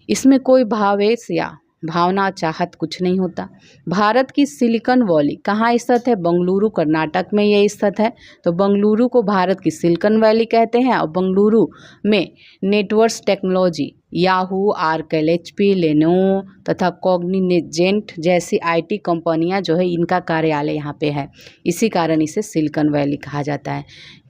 इसमें कोई भावेश या भावना चाहत कुछ नहीं होता। भारत की सिलिकॉन वैली कहाँ स्थित है? बेंगलुरु कर्नाटक में ये स्थित है। तो बेंगलुरु को भारत की सिलिकॉन वैली कहते हैं और बेंगलुरु में networks technology, Yahoo, Oracle, HP, Lenovo तथा कॉग्निजेंट जैसी IT कंपनियां जो है इनका कार्यालय यहाँ पे है। इसी कारण इसे सिलिकॉन वैली कहा जाता है।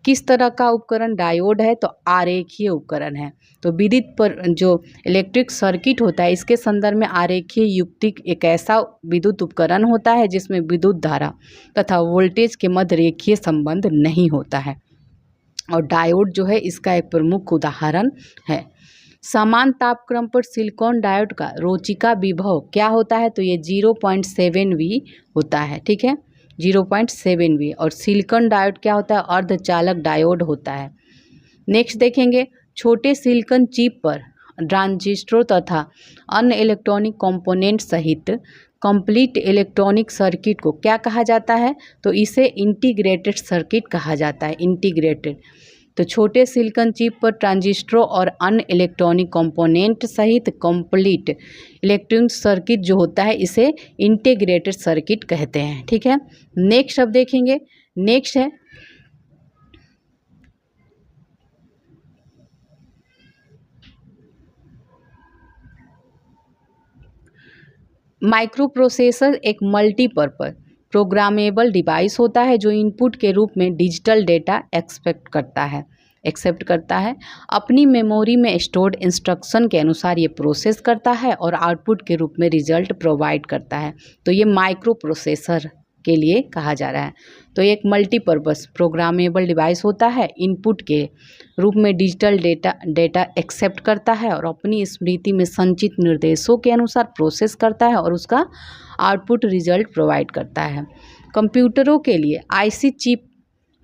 किस तरह का उपकरण डायोड है? तो आरेखीय उपकरण है। तो विद्युत पर जो इलेक्ट्रिक सर्किट होता है इसके संदर्भ में आरेखीय युक्तिक एक ऐसा विद्युत उपकरण होता है जिसमें विद्युत धारा तथा वोल्टेज के मध्य रेखीय संबंध नहीं होता है और डायोड जो है इसका एक प्रमुख उदाहरण है। समान तापक्रम पर सिलिकॉन डायोड का रोचिका विभव क्या होता है? तो ये 0.7V होता है। ठीक है, 0.7V। और सिलिकॉन डायोड क्या होता है? अर्धचालक डायोड होता है। नेक्स्ट देखेंगे, छोटे सिलिकॉन चिप पर ट्रांजिस्टर तथा अन्य इलेक्ट्रॉनिक कंपोनेंट सहित कंप्लीट इलेक्ट्रॉनिक सर्किट को क्या कहा जाता है? तो इसे इंटीग्रेटेड सर्किट कहा जाता है। इंटीग्रेटेड, तो छोटे सिलिकॉन चिप पर ट्रांजिस्टरों और अन्य इलेक्ट्रॉनिक कंपोनेंट सहित कंप्लीट इलेक्ट्रॉनिक सर्किट जो होता है इसे इंटीग्रेटेड सर्किट कहते हैं। ठीक है, नेक्स्ट अब देखेंगे। नेक्स्ट है माइक्रो प्रोसेसर। एक मल्टीपर्पज प्रोग्रामेबल डिवाइस होता है जो इनपुट के रूप में डिजिटल डेटा एक्सेप्ट करता है, अपनी मेमोरी में स्टोर्ड इंस्ट्रक्शन के अनुसार ये प्रोसेस करता है और आउटपुट के रूप में रिजल्ट प्रोवाइड करता है। तो ये माइक्रो प्रोसेसर के लिए कहा जा रहा है। तो एक मल्टीपर्पज प्रोग्रामेबल डिवाइस होता है, इनपुट के रूप में डिजिटल डेटा एक्सेप्ट करता है और अपनी स्मृति में संचित निर्देशों के अनुसार प्रोसेस करता है और उसका आउटपुट रिजल्ट प्रोवाइड करता है। कंप्यूटरों के लिए IC चिप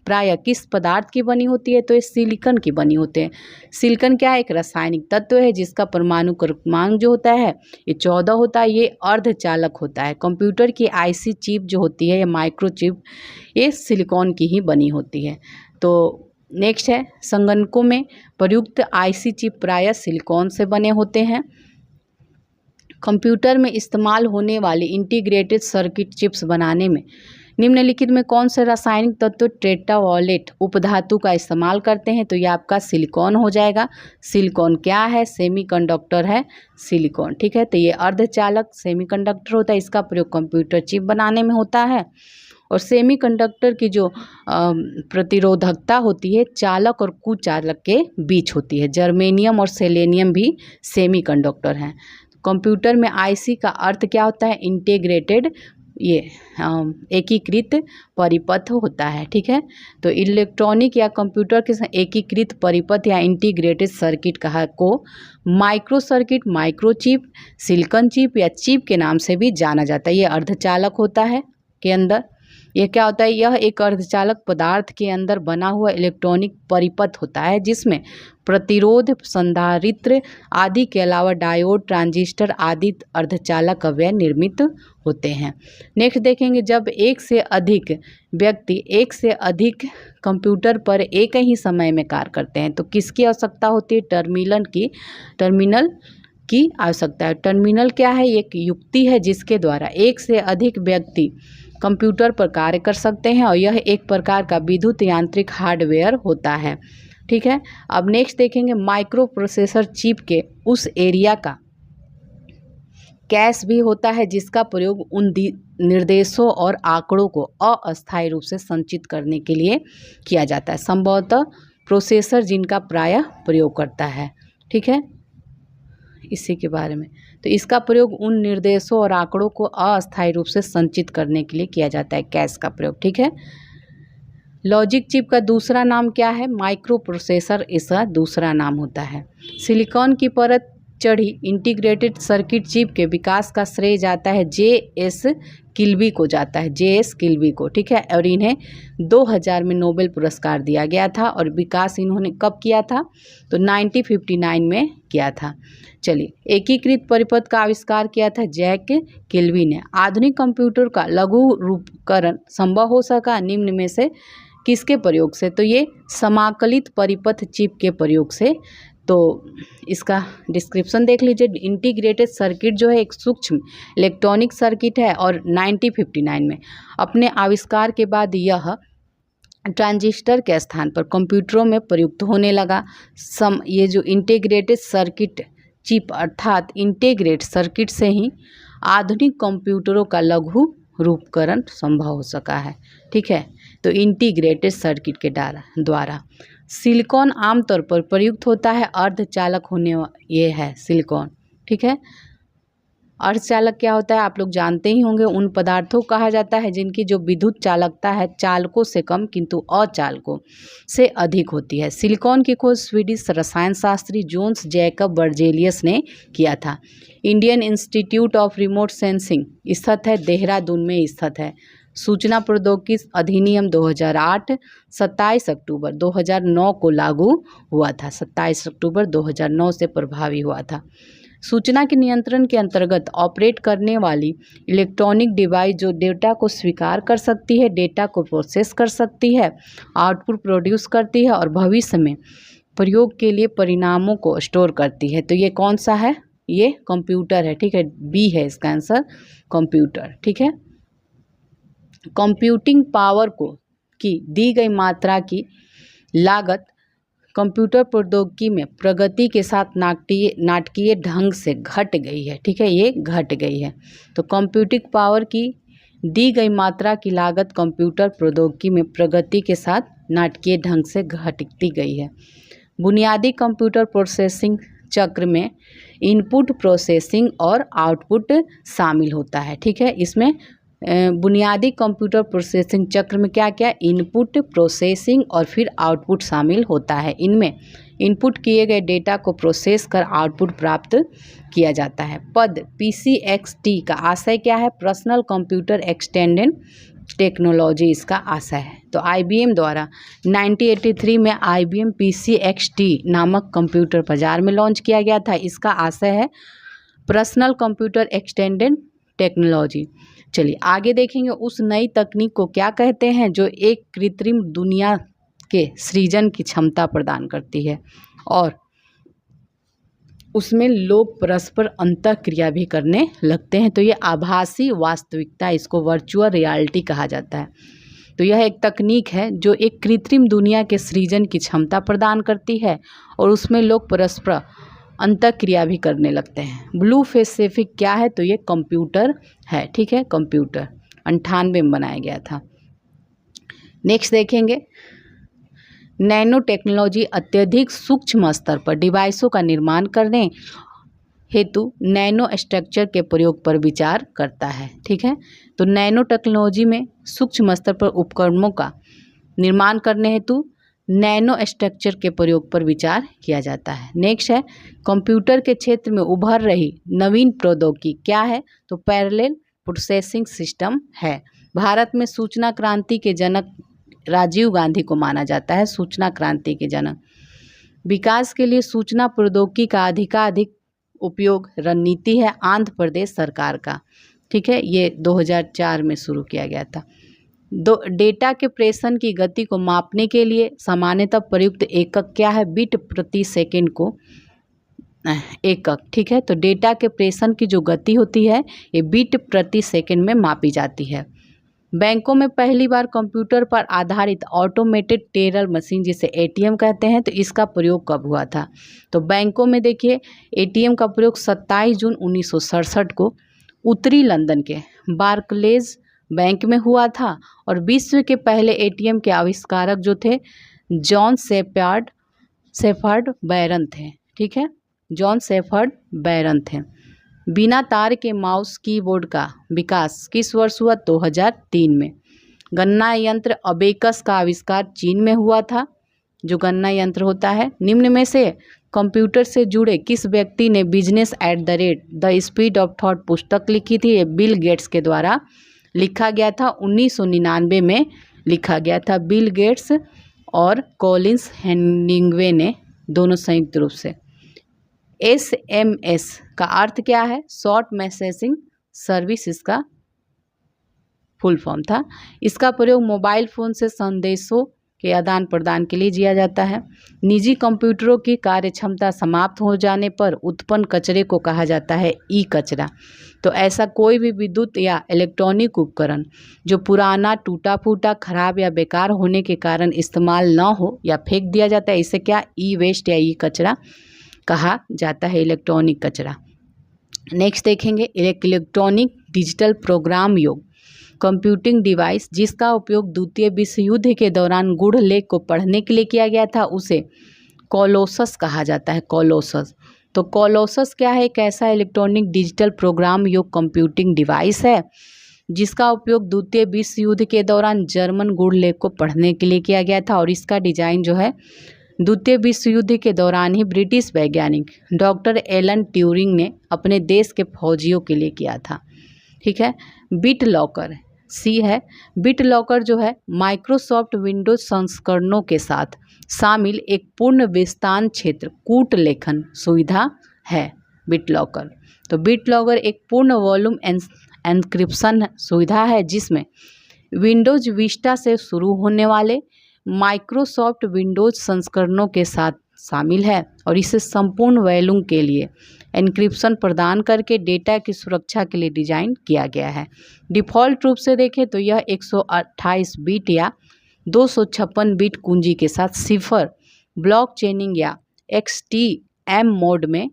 प्रायः किस पदार्थ की बनी होती है? तो ये सिलिकॉन की बनी होते हैं। सिलिकॉन क्या है? एक रासायनिक तत्व है जिसका परमाणु क्रमांक जो होता है ये 14 होता है। ये अर्धचालक होता है। कंप्यूटर की IC चिप जो होती है या माइक्रो चिप ये सिलिकॉन की ही बनी होती है। तो नेक्स्ट है, संगणकों में प्रयुक्त IC चिप प्रायः सिलिकॉन से बने होते हैं। कंप्यूटर में इस्तेमाल होने वाली इंटीग्रेटेड सर्किट चिप्स बनाने में निम्नलिखित में कौन से रासायनिक तत्व टेट्रावोलेट उपधातु का इस्तेमाल करते हैं? तो ये आपका सिलिकॉन हो जाएगा। सिलिकॉन क्या है? सेमीकंडक्टर है सिलिकॉन। ठीक है, तो ये अर्धचालक सेमीकंडक्टर होता है, इसका प्रयोग कंप्यूटर चिप बनाने में होता है। और सेमीकंडक्टर की जो प्रतिरोधकता होती है चालक और कुचालक के बीच होती है। जर्मेनियम और सेलेनियम भी सेमीकंडक्टर हैं। कंप्यूटर में IC का अर्थ क्या होता है? इंटीग्रेटेड, ये एकीकृत परिपथ होता है। ठीक है, तो इलेक्ट्रॉनिक या कंप्यूटर के एकीकृत परिपथ या इंटीग्रेटेड सर्किट को micro circuit, microchip, silicon chip या चिप के नाम से भी जाना जाता है। ये अर्धचालक होता है के अंदर। यह क्या होता है? यह एक अर्धचालक पदार्थ के अंदर बना हुआ इलेक्ट्रॉनिक परिपथ होता है जिसमें प्रतिरोध, संधारित्र आदि के अलावा डायोड, ट्रांजिस्टर आदि अर्धचालक अवयव निर्मित होते हैं। नेक्स्ट देखेंगे, जब एक से अधिक व्यक्ति एक से अधिक कंप्यूटर पर एक ही समय में कार्य करते हैं तो किसकी आवश्यकता होती है? टर्मिनल की आवश्यकता है। टर्मिनल क्या है? एक युक्ति है जिसके द्वारा एक से अधिक व्यक्ति कंप्यूटर पर कार्य कर सकते हैं और यह एक प्रकार का विद्युत यांत्रिक हार्डवेयर होता है। ठीक है, अब नेक्स्ट देखेंगे, माइक्रो प्रोसेसर चिप के उस एरिया का कैश भी होता है जिसका प्रयोग उन निर्देशों और आंकड़ों को अस्थायी रूप से संचित करने के लिए किया जाता है, संभवतः प्रोसेसर जिनका प्रायः प्रयोग करता है। ठीक है, इसी के बारे में। तो इसका प्रयोग उन निर्देशों और आंकड़ों को अस्थायी रूप से संचित करने के लिए किया जाता है, कैश का प्रयोग। ठीक है। लॉजिक चिप का दूसरा नाम क्या है? माइक्रो प्रोसेसर इसका दूसरा नाम होता है। सिलिकॉन की परत चढ़ी इंटीग्रेटेड सर्किट चिप के विकास का श्रेय जाता है जे.एस. किल्बी को जाता है, जे.एस. किल्बी को। ठीक है। और इन्हें 2000 में नोबेल पुरस्कार दिया गया था। और विकास इन्होंने कब किया था? तो 1959 में किया था। चलिए, एकीकृत परिपथ का आविष्कार किया था जैक किल्बी ने। आधुनिक कंप्यूटर का लघु रूपकरण संभव हो सका निम्न में से किसके प्रयोग से? तो ये समाकलित परिपथ चिप के प्रयोग से। तो इसका डिस्क्रिप्शन देख लीजिए। इंटीग्रेटेड सर्किट जो है एक सूक्ष्म इलेक्ट्रॉनिक सर्किट है और 1959 में अपने आविष्कार के बाद यह ट्रांजिस्टर के स्थान पर कंप्यूटरों में प्रयुक्त होने लगा। ये जो इंटीग्रेटेड सर्किट चिप अर्थात इंटीग्रेट सर्किट से ही आधुनिक कंप्यूटरों का लघु रूपकरण संभव हो सका है। ठीक है। तो इंटीग्रेटेड सर्किट के द्वारा सिलिकॉन आमतौर पर प्रयुक्त होता है अर्धचालक होने, ये है सिलिकॉन। ठीक है। अर्धचालक क्या होता है आप लोग जानते ही होंगे। उन पदार्थों को कहा जाता है जिनकी जो विद्युत चालकता है चालकों से कम किंतु अचालकों से अधिक होती है। सिलिकॉन की खोज स्वीडिश रसायन शास्त्री जोन्स जैकब बर्जेलियस ने किया था। Indian institute of remote sensing स्थित है, देहरादून में स्थित है। सूचना प्रौद्योगिकी अधिनियम 2008 27 अक्टूबर 2009 को लागू हुआ था। 27 अक्टूबर 2009 से प्रभावी हुआ था। सूचना के नियंत्रण के अंतर्गत ऑपरेट करने वाली इलेक्ट्रॉनिक डिवाइस जो डेटा को स्वीकार कर सकती है, डेटा को प्रोसेस कर सकती है, आउटपुट प्रोड्यूस करती है और भविष्य में प्रयोग के लिए परिणामों को स्टोर करती है। तो ये कौन सा है? ये कंप्यूटर है। ठीक है। बी है इसका आंसर, कंप्यूटर। ठीक है। कंप्यूटिंग पावर की दी गई मात्रा की लागत कंप्यूटर प्रौद्योगिकी में प्रगति के साथ नाटकीय ढंग से घट गई है। ठीक है। ये घट गई है। तो कंप्यूटिंग पावर की दी गई मात्रा की लागत कंप्यूटर प्रौद्योगिकी में प्रगति के साथ नाटकीय ढंग से घटती गई है। बुनियादी कंप्यूटर प्रोसेसिंग चक्र में इनपुट प्रोसेसिंग और आउटपुट शामिल होता है। ठीक है। इसमें बुनियादी कंप्यूटर प्रोसेसिंग चक्र में क्या क्या? इनपुट, प्रोसेसिंग और फिर आउटपुट शामिल होता है। इनमें इनपुट किए गए डेटा को प्रोसेस कर आउटपुट प्राप्त किया जाता है। पद PCXT का आशय क्या है? पर्सनल कंप्यूटर एक्सटेंडेड टेक्नोलॉजी इसका आशय है। तो IBM द्वारा 1983 में IBM PCXT नामक कंप्यूटर बाजार में लॉन्च किया गया था। इसका आशय है पर्सनल कंप्यूटर एक्सटेंडेड टेक्नोलॉजी। चलिए आगे देखेंगे उस नई तकनीक को क्या कहते हैं जो एक कृत्रिम दुनिया के सृजन की क्षमता प्रदान करती है और उसमें लोग परस्पर अंतःक्रिया भी करने लगते हैं। तो ये आभासी वास्तविकता, इसको वर्चुअल रियलिटी कहा जाता है। तो यह एक तकनीक है जो एक कृत्रिम दुनिया के सृजन की क्षमता प्रदान करती है और उसमें लोग परस्पर अंतःक्रिया भी करने लगते हैं। ब्लू पैसिफिक क्या है? तो ये कंप्यूटर है। ठीक है। कंप्यूटर 98 में बनाया गया था। नेक्स्ट देखेंगे नैनो टेक्नोलॉजी अत्यधिक सूक्ष्म स्तर पर डिवाइसों का निर्माण करने हेतु नैनो स्ट्रक्चर के प्रयोग पर विचार करता है। ठीक है। तो नैनो टेक्नोलॉजी में सूक्ष्म स्तर पर उपकरणों का निर्माण करने हेतु नैनो स्ट्रक्चर के प्रयोग पर विचार किया जाता है। नेक्स्ट है कंप्यूटर के क्षेत्र में उभर रही नवीन प्रौद्योगिकी क्या है? तो पैरेलल प्रोसेसिंग सिस्टम है। भारत में सूचना क्रांति के जनक राजीव गांधी को माना जाता है सूचना क्रांति के जनक। विकास के लिए सूचना प्रौद्योगिकी का अधिकाधिक उपयोग रणनीति है आंध्र प्रदेश सरकार का। ठीक है। ये 2004 में शुरू किया गया था। डेटा के प्रेषण की गति को मापने के लिए सामान्यतः प्रयुक्त एकक क्या है? बिट प्रति सेकंड को एकक। ठीक है। तो डेटा के प्रेषण की जो गति होती है ये बिट प्रति सेकंड में मापी जाती है। बैंकों में पहली बार कंप्यूटर पर आधारित ऑटोमेटेड टेलर मशीन जिसे ATM कहते हैं, तो इसका प्रयोग कब हुआ था? तो बैंकों में देखिए ATM का प्रयोग 27 जून 1967 को उत्तरी लंदन के बार्कलेज बैंक में हुआ था और विश्व के पहले ATM के आविष्कारक जो थे जॉन शेफर्ड बैरन थे। ठीक है। जॉन शेफर्ड बैरन थे। बिना तार के माउस कीबोर्ड का विकास किस वर्ष हुआ? 2003 में। गणना यंत्र अबेकस का आविष्कार चीन में हुआ था, जो गणना यंत्र होता है। निम्न में से कंप्यूटर से जुड़े किस व्यक्ति ने business at the rate the speed of thought पुस्तक लिखी थी? ये बिल गेट्स के द्वारा लिखा गया था, 1999 में लिखा गया था। बिल गेट्स और कॉलिंस हेनिंगवे ने दोनों संयुक्त रूप से। SMS का अर्थ क्या है? शॉर्ट मैसेजिंग सर्विस इसका फुल फॉर्म था। इसका प्रयोग मोबाइल फ़ोन से संदेशों के आदान प्रदान के लिए किया जाता है। निजी कंप्यूटरों की कार्य क्षमता समाप्त हो जाने पर उत्पन्न कचरे को कहा जाता है ई कचरा। तो ऐसा कोई भी विद्युत या इलेक्ट्रॉनिक उपकरण जो पुराना, टूटा फूटा, खराब या बेकार होने के कारण इस्तेमाल न हो या फेंक दिया जाता है, इसे क्या ई वेस्ट या ई कचरा कहा जाता है, इलेक्ट्रॉनिक कचरा। नेक्स्ट देखेंगे इलेक्ट्रॉनिक डिजिटल प्रोग्राम योग कंप्यूटिंग डिवाइस जिसका उपयोग द्वितीय विश्व युद्ध के दौरान गूढ़ लेख को पढ़ने के लिए किया गया था, उसे कोलोसस कहा जाता है। कोलोसस। तो कोलोसस क्या है? एक ऐसा इलेक्ट्रॉनिक डिजिटल प्रोग्राम योग कंप्यूटिंग डिवाइस है जिसका उपयोग द्वितीय विश्व युद्ध के दौरान जर्मन गूढ़ लेख को पढ़ने के लिए किया गया था, और इसका डिजाइन जो है द्वितीय विश्व युद्ध के दौरान ही ब्रिटिश वैज्ञानिक डॉक्टर एलन ट्यूरिंग ने अपने देश के फौजियों के लिए किया था। ठीक है। बिट लॉकर सी है। बिट लॉकर जो है माइक्रोसॉफ्ट विंडोज संस्करणों के साथ शामिल एक पूर्ण विस्तार क्षेत्र कूट लेखन सुविधा है बिट लॉकर। तो बिट लॉकर एक पूर्ण वॉल्यूम एन्क्रिप्शन सुविधा है जिसमें विंडोज विस्टा से शुरू होने वाले माइक्रोसॉफ्ट विंडोज संस्करणों के साथ शामिल है, और इसे संपूर्ण वॉल्यूम के लिए एन्क्रिप्शन प्रदान करके डेटा की सुरक्षा के लिए डिजाइन किया गया है। डिफ़ॉल्ट रूप से देखें तो यह 128 बिट या 256 बिट कुंजी के साथ सिफर ब्लॉकचेनिंग या XTM मोड में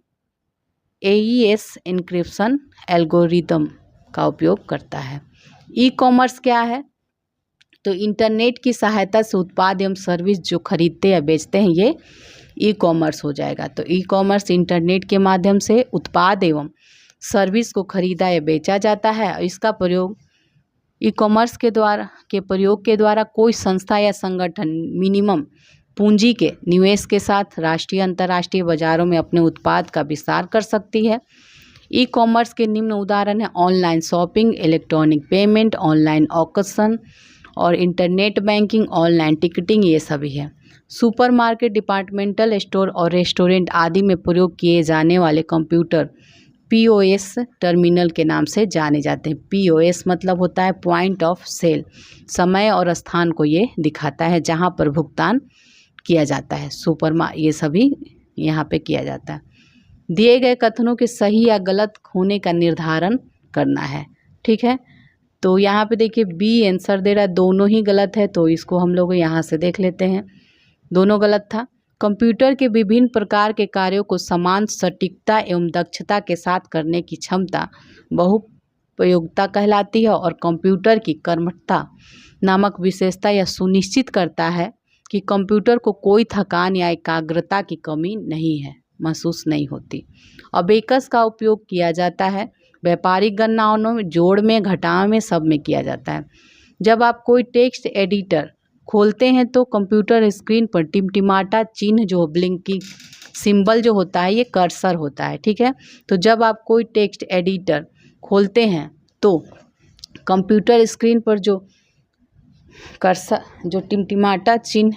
AES एन्क्रिप्शन एल्गोरिदम का उपयोग करता है। ई कॉमर्स क्या है? तो इंटरनेट की सहायता से उत्पाद एवं सर्विस जो खरीदते या बेचते हैं, ये ई कॉमर्स हो जाएगा। तो ई कॉमर्स इंटरनेट के माध्यम से उत्पाद एवं सर्विस को खरीदा या बेचा जाता है। इसका प्रयोग ई कॉमर्स के प्रयोग के द्वारा कोई संस्था या संगठन मिनिमम पूंजी के निवेश के साथ राष्ट्रीय अंतर्राष्ट्रीय बाजारों में अपने उत्पाद का विस्तार कर सकती है। ई कॉमर्स के निम्न उदाहरण हैं online shopping, electronic payment, online auction और इंटरनेट बैंकिंग, ऑनलाइन टिकटिंग, ये सभी है। सुपरमार्केट, डिपार्टमेंटल स्टोर और रेस्टोरेंट आदि में प्रयोग किए जाने वाले कंप्यूटर POS टर्मिनल के नाम से जाने जाते हैं। POS मतलब होता है पॉइंट ऑफ सेल। समय और स्थान को ये दिखाता है जहाँ पर भुगतान किया जाता है। ये सभी यहाँ पे किया जाता है। दिए गए कथनों के सही या गलत होने का निर्धारण करना है। ठीक है। तो यहाँ पे देखिए बी आंसर दे रहा है, दोनों ही गलत है, तो इसको हम लोग यहाँ से देख लेते हैं। दोनों गलत था। कंप्यूटर के विभिन्न प्रकार के कार्यों को समान सटीकता एवं दक्षता के साथ करने की क्षमता बहुप्रयोगिता कहलाती है, और कंप्यूटर की कर्मठता नामक विशेषता यह सुनिश्चित करता है कि कंप्यूटर को कोई थकान या एकाग्रता की कमी महसूस नहीं होती। अबेकस का उपयोग किया जाता है व्यापारिक गणनाओं में, जोड़ में, घटाव में, सब में किया जाता है। जब आप कोई टेक्स्ट एडिटर खोलते हैं तो कंप्यूटर स्क्रीन पर टिमटिमाता चिन्ह जो ब्लिंकिंग सिंबल जो होता है ये कर्सर होता है। ठीक है। तो जब आप कोई टेक्स्ट एडिटर खोलते हैं तो कंप्यूटर स्क्रीन पर जो कर्सर जो टिमटिमाता चिन्ह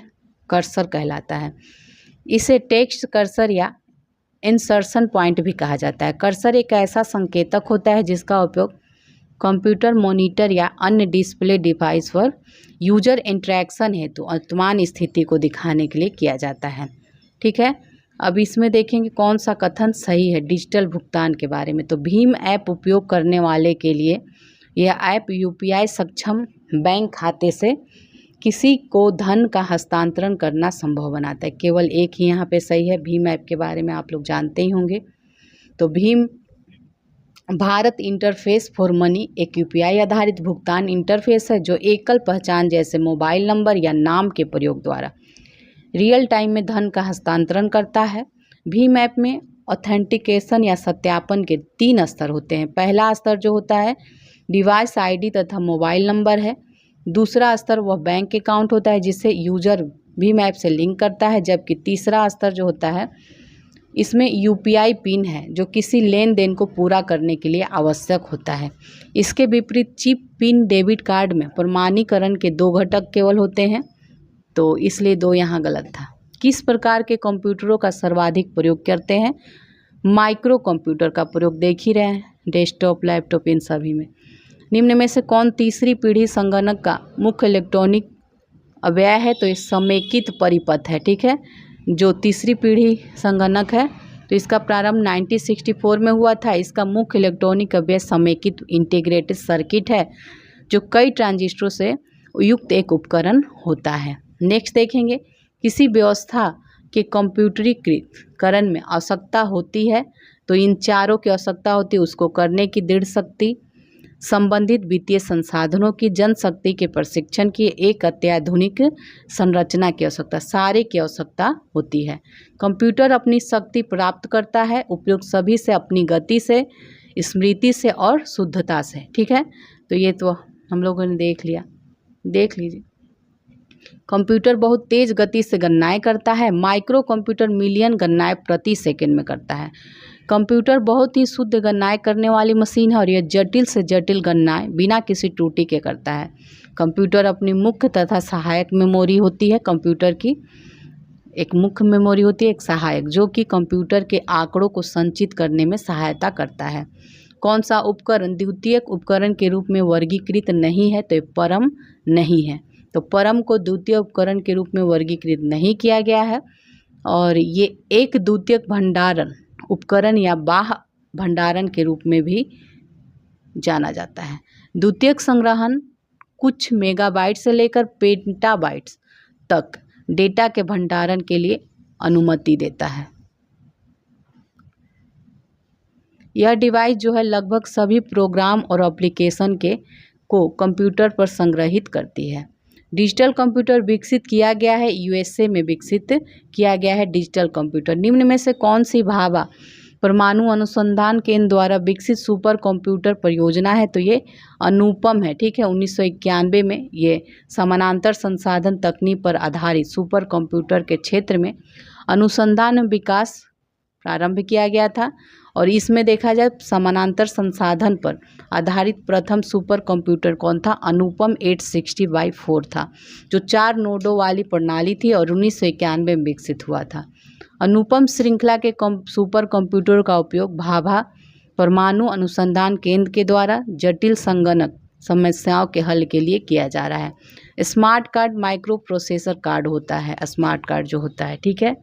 कर्सर कहलाता है। इसे टेक्स्ट कर्सर या इंसर्शन पॉइंट भी कहा जाता है। कर्सर एक ऐसा संकेतक होता है जिसका उपयोग कंप्यूटर मॉनिटर या अन्य डिस्प्ले डिवाइस पर यूजर इंटरेक्शन हेतु वर्तमान स्थिति को दिखाने के लिए किया जाता है। ठीक है। अब इसमें देखेंगे कौन सा कथन सही है डिजिटल भुगतान के बारे में। तो भीम ऐप उपयोग करने वाले के लिए यह ऐप UPI सक्षम बैंक खाते से किसी को धन का हस्तांतरण करना संभव बनाता है। केवल एक ही यहाँ पे सही है। भीम ऐप के बारे में आप लोग जानते ही होंगे। तो Bhim Bharat interface for money एक UPI आधारित भुगतान इंटरफेस है जो एकल पहचान जैसे मोबाइल नंबर या नाम के प्रयोग द्वारा रियल टाइम में धन का हस्तांतरण करता है। भीम ऐप में ऑथेंटिकेशन या सत्यापन के 3 स्तर होते हैं। पहला स्तर जो होता है डिवाइस आईडी तथा मोबाइल नंबर है। दूसरा स्तर वह बैंक अकाउंट होता है जिसे यूजर भीम ऐप से लिंक करता है, जबकि तीसरा स्तर जो होता है इसमें यूपीआई पिन है जो किसी लेन देन को पूरा करने के लिए आवश्यक होता है। इसके विपरीत चिप पिन डेबिट कार्ड में प्रमाणीकरण के 2 घटक केवल होते हैं, तो इसलिए 2 यहाँ गलत था। किस प्रकार के कंप्यूटरों का सर्वाधिक प्रयोग करते हैं? माइक्रो कंप्यूटर का प्रयोग देख ही रहे हैं, डेस्कटॉप, लैपटॉप, इन सभी में। निम्न में से कौन तीसरी पीढ़ी संगणक का मुख्य इलेक्ट्रॉनिक अवयव है? तो ये समेकित परिपथ है, ठीक है। जो तीसरी पीढ़ी संगणक है तो इसका प्रारंभ 1964 में हुआ था। इसका मुख्य इलेक्ट्रॉनिक अवयव समेकित इंटीग्रेटेड सर्किट है जो कई ट्रांजिस्टरों से युक्त एक उपकरण होता है। नेक्स्ट देखेंगे, किसी व्यवस्था के कंप्यूटरीकरण में आवश्यकता होती है तो इन चारों की आवश्यकता होती है। उसको करने की दृढ़ शक्ति, संबंधित वित्तीय संसाधनों की, जनशक्ति के प्रशिक्षण की, एक अत्याधुनिक संरचना की आवश्यकता, सारे की आवश्यकता होती है। कंप्यूटर अपनी शक्ति प्राप्त करता है उपयुक्त सभी से, अपनी गति से, स्मृति से और शुद्धता से, ठीक है। तो ये तो हम लोगों ने देख लिया। देख लीजिए, कंप्यूटर बहुत तेज गति से गणनाएं करता है। माइक्रो कंप्यूटर मिलियन गणनाएं प्रति सेकंड में करता है। कंप्यूटर बहुत ही शुद्ध गणनाएं करने वाली मशीन है और यह जटिल से जटिल गणनाएं बिना किसी त्रुटि के करता है। कंप्यूटर अपनी मुख्य तथा सहायक मेमोरी होती है। कंप्यूटर की एक मुख्य मेमोरी होती है, एक सहायक, जो कि कंप्यूटर के आंकड़ों को संचित करने में सहायता करता है। कौन सा उपकरण द्वितीयक उपकरण के रूप में वर्गीकृत नहीं है? तो ये परम नहीं है। तो परम को द्वितीय उपकरण के रूप में वर्गीकृत नहीं किया गया है और ये एक द्वितीयक भंडारण उपकरण या बाह्य भंडारण के रूप में भी जाना जाता है। द्वितीयक संग्रहण कुछ मेगाबाइट से लेकर पेटाबाइट्स तक डेटा के भंडारण के लिए अनुमति देता है। यह डिवाइस जो है लगभग सभी प्रोग्राम और एप्लीकेशन को कंप्यूटर पर संग्रहित करती है। डिजिटल कंप्यूटर विकसित किया गया है, यूएसए में विकसित किया गया है डिजिटल कंप्यूटर। निम्न में से कौन सी भाभा परमाणु अनुसंधान केंद्र द्वारा विकसित सुपर कंप्यूटर परियोजना है? तो ये अनुपम है, ठीक है। 1991 में ये समानांतर संसाधन तकनीक पर आधारित सुपर कंप्यूटर के क्षेत्र में अनुसंधान विकास प्रारंभ किया गया था और इसमें देखा जाए समानांतर संसाधन पर आधारित प्रथम सुपर कंप्यूटर कौन था? अनुपम 860/4 था, जो 4 नोडों वाली प्रणाली थी और 1991 में विकसित हुआ था। अनुपम श्रृंखला के सुपर कंप्यूटर का उपयोग भाभा परमाणु अनुसंधान केंद्र के द्वारा जटिल संगणक समस्याओं के हल के लिए किया जा रहा है। Smart card micro processor card होता है, स्मार्ट कार्ड जो होता है, ठीक है,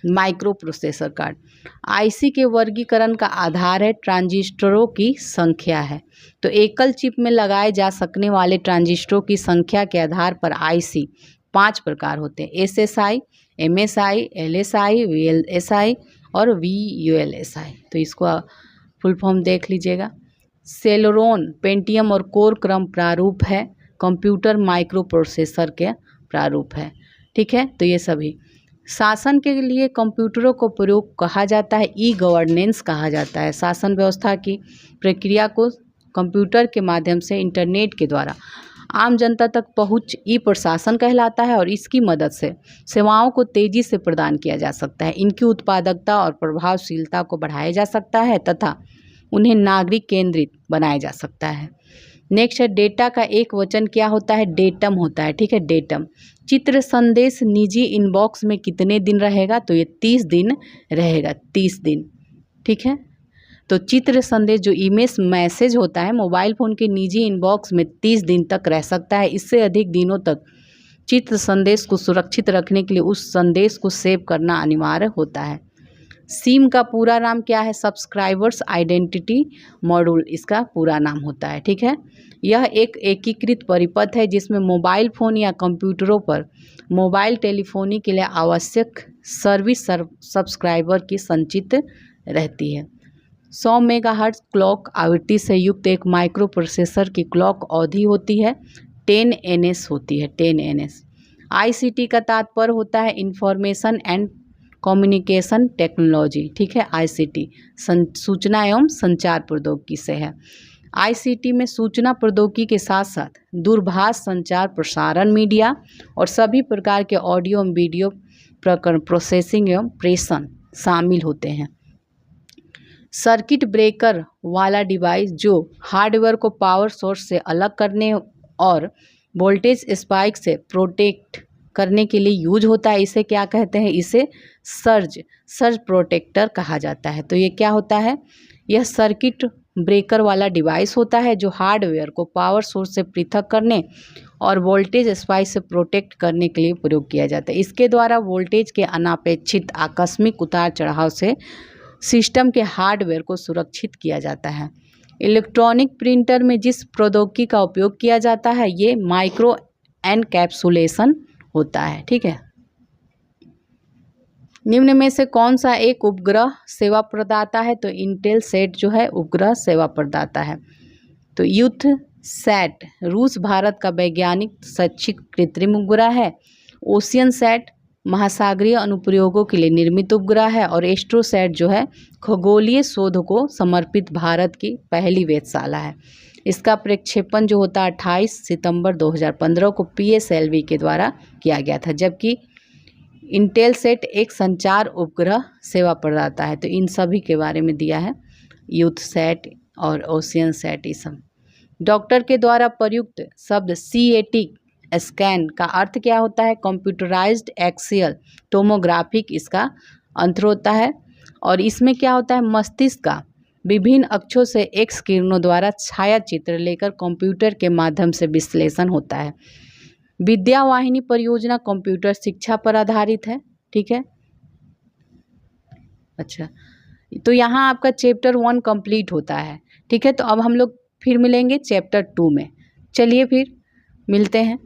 माइक्रो प्रोसेसर कार्ड। आईसी के वर्गीकरण का आधार है ट्रांजिस्टरों की संख्या है। तो एकल चिप में लगाए जा सकने वाले ट्रांजिस्टरों की संख्या के आधार पर आईसी 5 प्रकार होते हैं: एसएसआई, एमएसआई, एलएसआई, वीएलएसआई और वीयूएलएसआई। तो इसको फुल फॉर्म देख लीजिएगा। सेलेरॉन पेंटियम और कोर क्रम प्रारूप है, कंप्यूटर माइक्रो प्रोसेसर के प्रारूप है, ठीक है। तो ये सभी शासन के लिए कंप्यूटरों को प्रयोग कहा जाता है, ई गवर्नेंस कहा जाता है। शासन व्यवस्था की प्रक्रिया को कंप्यूटर के माध्यम से इंटरनेट के द्वारा आम जनता तक पहुंच ई प्रशासन कहलाता है और इसकी मदद से सेवाओं को तेजी से प्रदान किया जा सकता है। इनकी उत्पादकता और प्रभावशीलता को बढ़ाया जा सकता है तथा उन्हें नागरिक केंद्रित बनाया जा सकता है। नेक्स्ट है डेटा का एक वचन क्या होता है? डेटम होता है, ठीक है, डेटम। चित्र संदेश निजी इनबॉक्स में कितने दिन रहेगा? तो ये 30 दिन रहेगा, 30 दिन, ठीक है। तो चित्र संदेश जो इमेज मैसेज होता है मोबाइल फ़ोन के निजी इनबॉक्स में 30 दिन तक रह सकता है। इससे अधिक दिनों तक चित्र संदेश को सुरक्षित रखने के लिए उस संदेश को सेव करना अनिवार्य होता है। सिम का पूरा नाम क्या है? सब्सक्राइबर्स आइडेंटिटी मॉड्यूल इसका पूरा नाम होता है, ठीक है। यह एक एकीकृत परिपथ है जिसमें मोबाइल फ़ोन या कंप्यूटरों पर मोबाइल टेलीफोनी के लिए आवश्यक सर्विस सब्सक्राइबर की संचित रहती है। 100 मेगाहर्ट्ज क्लॉक आवृत्ति से युक्त एक माइक्रो प्रोसेसर की क्लॉक अवधि होती है 10 NS होती है, 10 NS। ICT का तात्पर्य होता है इंफॉर्मेशन एंड कम्युनिकेशन टेक्नोलॉजी, ठीक है, ICT सूचना एवं संचार प्रौद्योगिकी से है। ICT में सूचना प्रौद्योगिकी के साथ साथ दूरभाष संचार, प्रसारण, मीडिया और सभी प्रकार के ऑडियो एवं वीडियो प्रकरण प्रोसेसिंग एवं प्रेषण शामिल होते हैं। सर्किट ब्रेकर वाला डिवाइस जो हार्डवेयर को पावर सोर्स से अलग करने और वोल्टेज स्पाइक से प्रोटेक्ट करने के लिए यूज होता है, इसे क्या कहते हैं? इसे सर्ज प्रोटेक्टर कहा जाता है। तो ये क्या होता है? यह सर्किट ब्रेकर वाला डिवाइस होता है जो हार्डवेयर को पावर सोर्स से पृथक करने और वोल्टेज स्पाइक से प्रोटेक्ट करने के लिए प्रयोग किया जाता है। इसके द्वारा वोल्टेज के अनापेक्षित आकस्मिक उतार चढ़ाव से सिस्टम के हार्डवेयर को सुरक्षित किया जाता है। इलेक्ट्रॉनिक प्रिंटर में जिस प्रौद्योगिकी का उपयोग किया जाता है ये माइक्रो एनकैप्सुलेशन होता है, ठीक है। निम्न में से कौन सा एक उपग्रह सेवा प्रदाता है? तो इंटेलसैट जो है उपग्रह सेवा प्रदाता है। तो यूथसैट रूस भारत का वैज्ञानिक शैक्षिक कृत्रिम उपग्रह है। ओशियनसैट महासागरीय अनुप्रयोगों के लिए निर्मित उपग्रह है। और एस्ट्रोसैट जो है खगोलीय शोध को समर्पित भारत की पहली वेधशाला है। इसका प्रक्षेपण जो होता है 28 सितंबर 2015 को PSLV के द्वारा किया गया था, जबकि इंटेलसैट एक संचार उपग्रह सेवा प्रदाता है। तो इन सभी के बारे में दिया है, यूथसैट और ओशियनसैट। ये सब डॉक्टर के द्वारा प्रयुक्त शब्द CAT स्कैन का अर्थ क्या होता है? कंप्यूटराइज्ड एक्सियल टोमोग्राफिक इसका अंतर होता है। और इसमें क्या होता है? मस्तिष्क का विभिन्न अक्षों से एक्स किरणों द्वारा छाया चित्र लेकर कंप्यूटर के माध्यम से विश्लेषण होता है। विद्यावाहिनी परियोजना कंप्यूटर शिक्षा पर आधारित है, ठीक है। अच्छा, तो यहाँ आपका चैप्टर 1 कंप्लीट होता है, ठीक है। तो अब हम लोग फिर मिलेंगे चैप्टर 2 में। चलिए फिर मिलते हैं।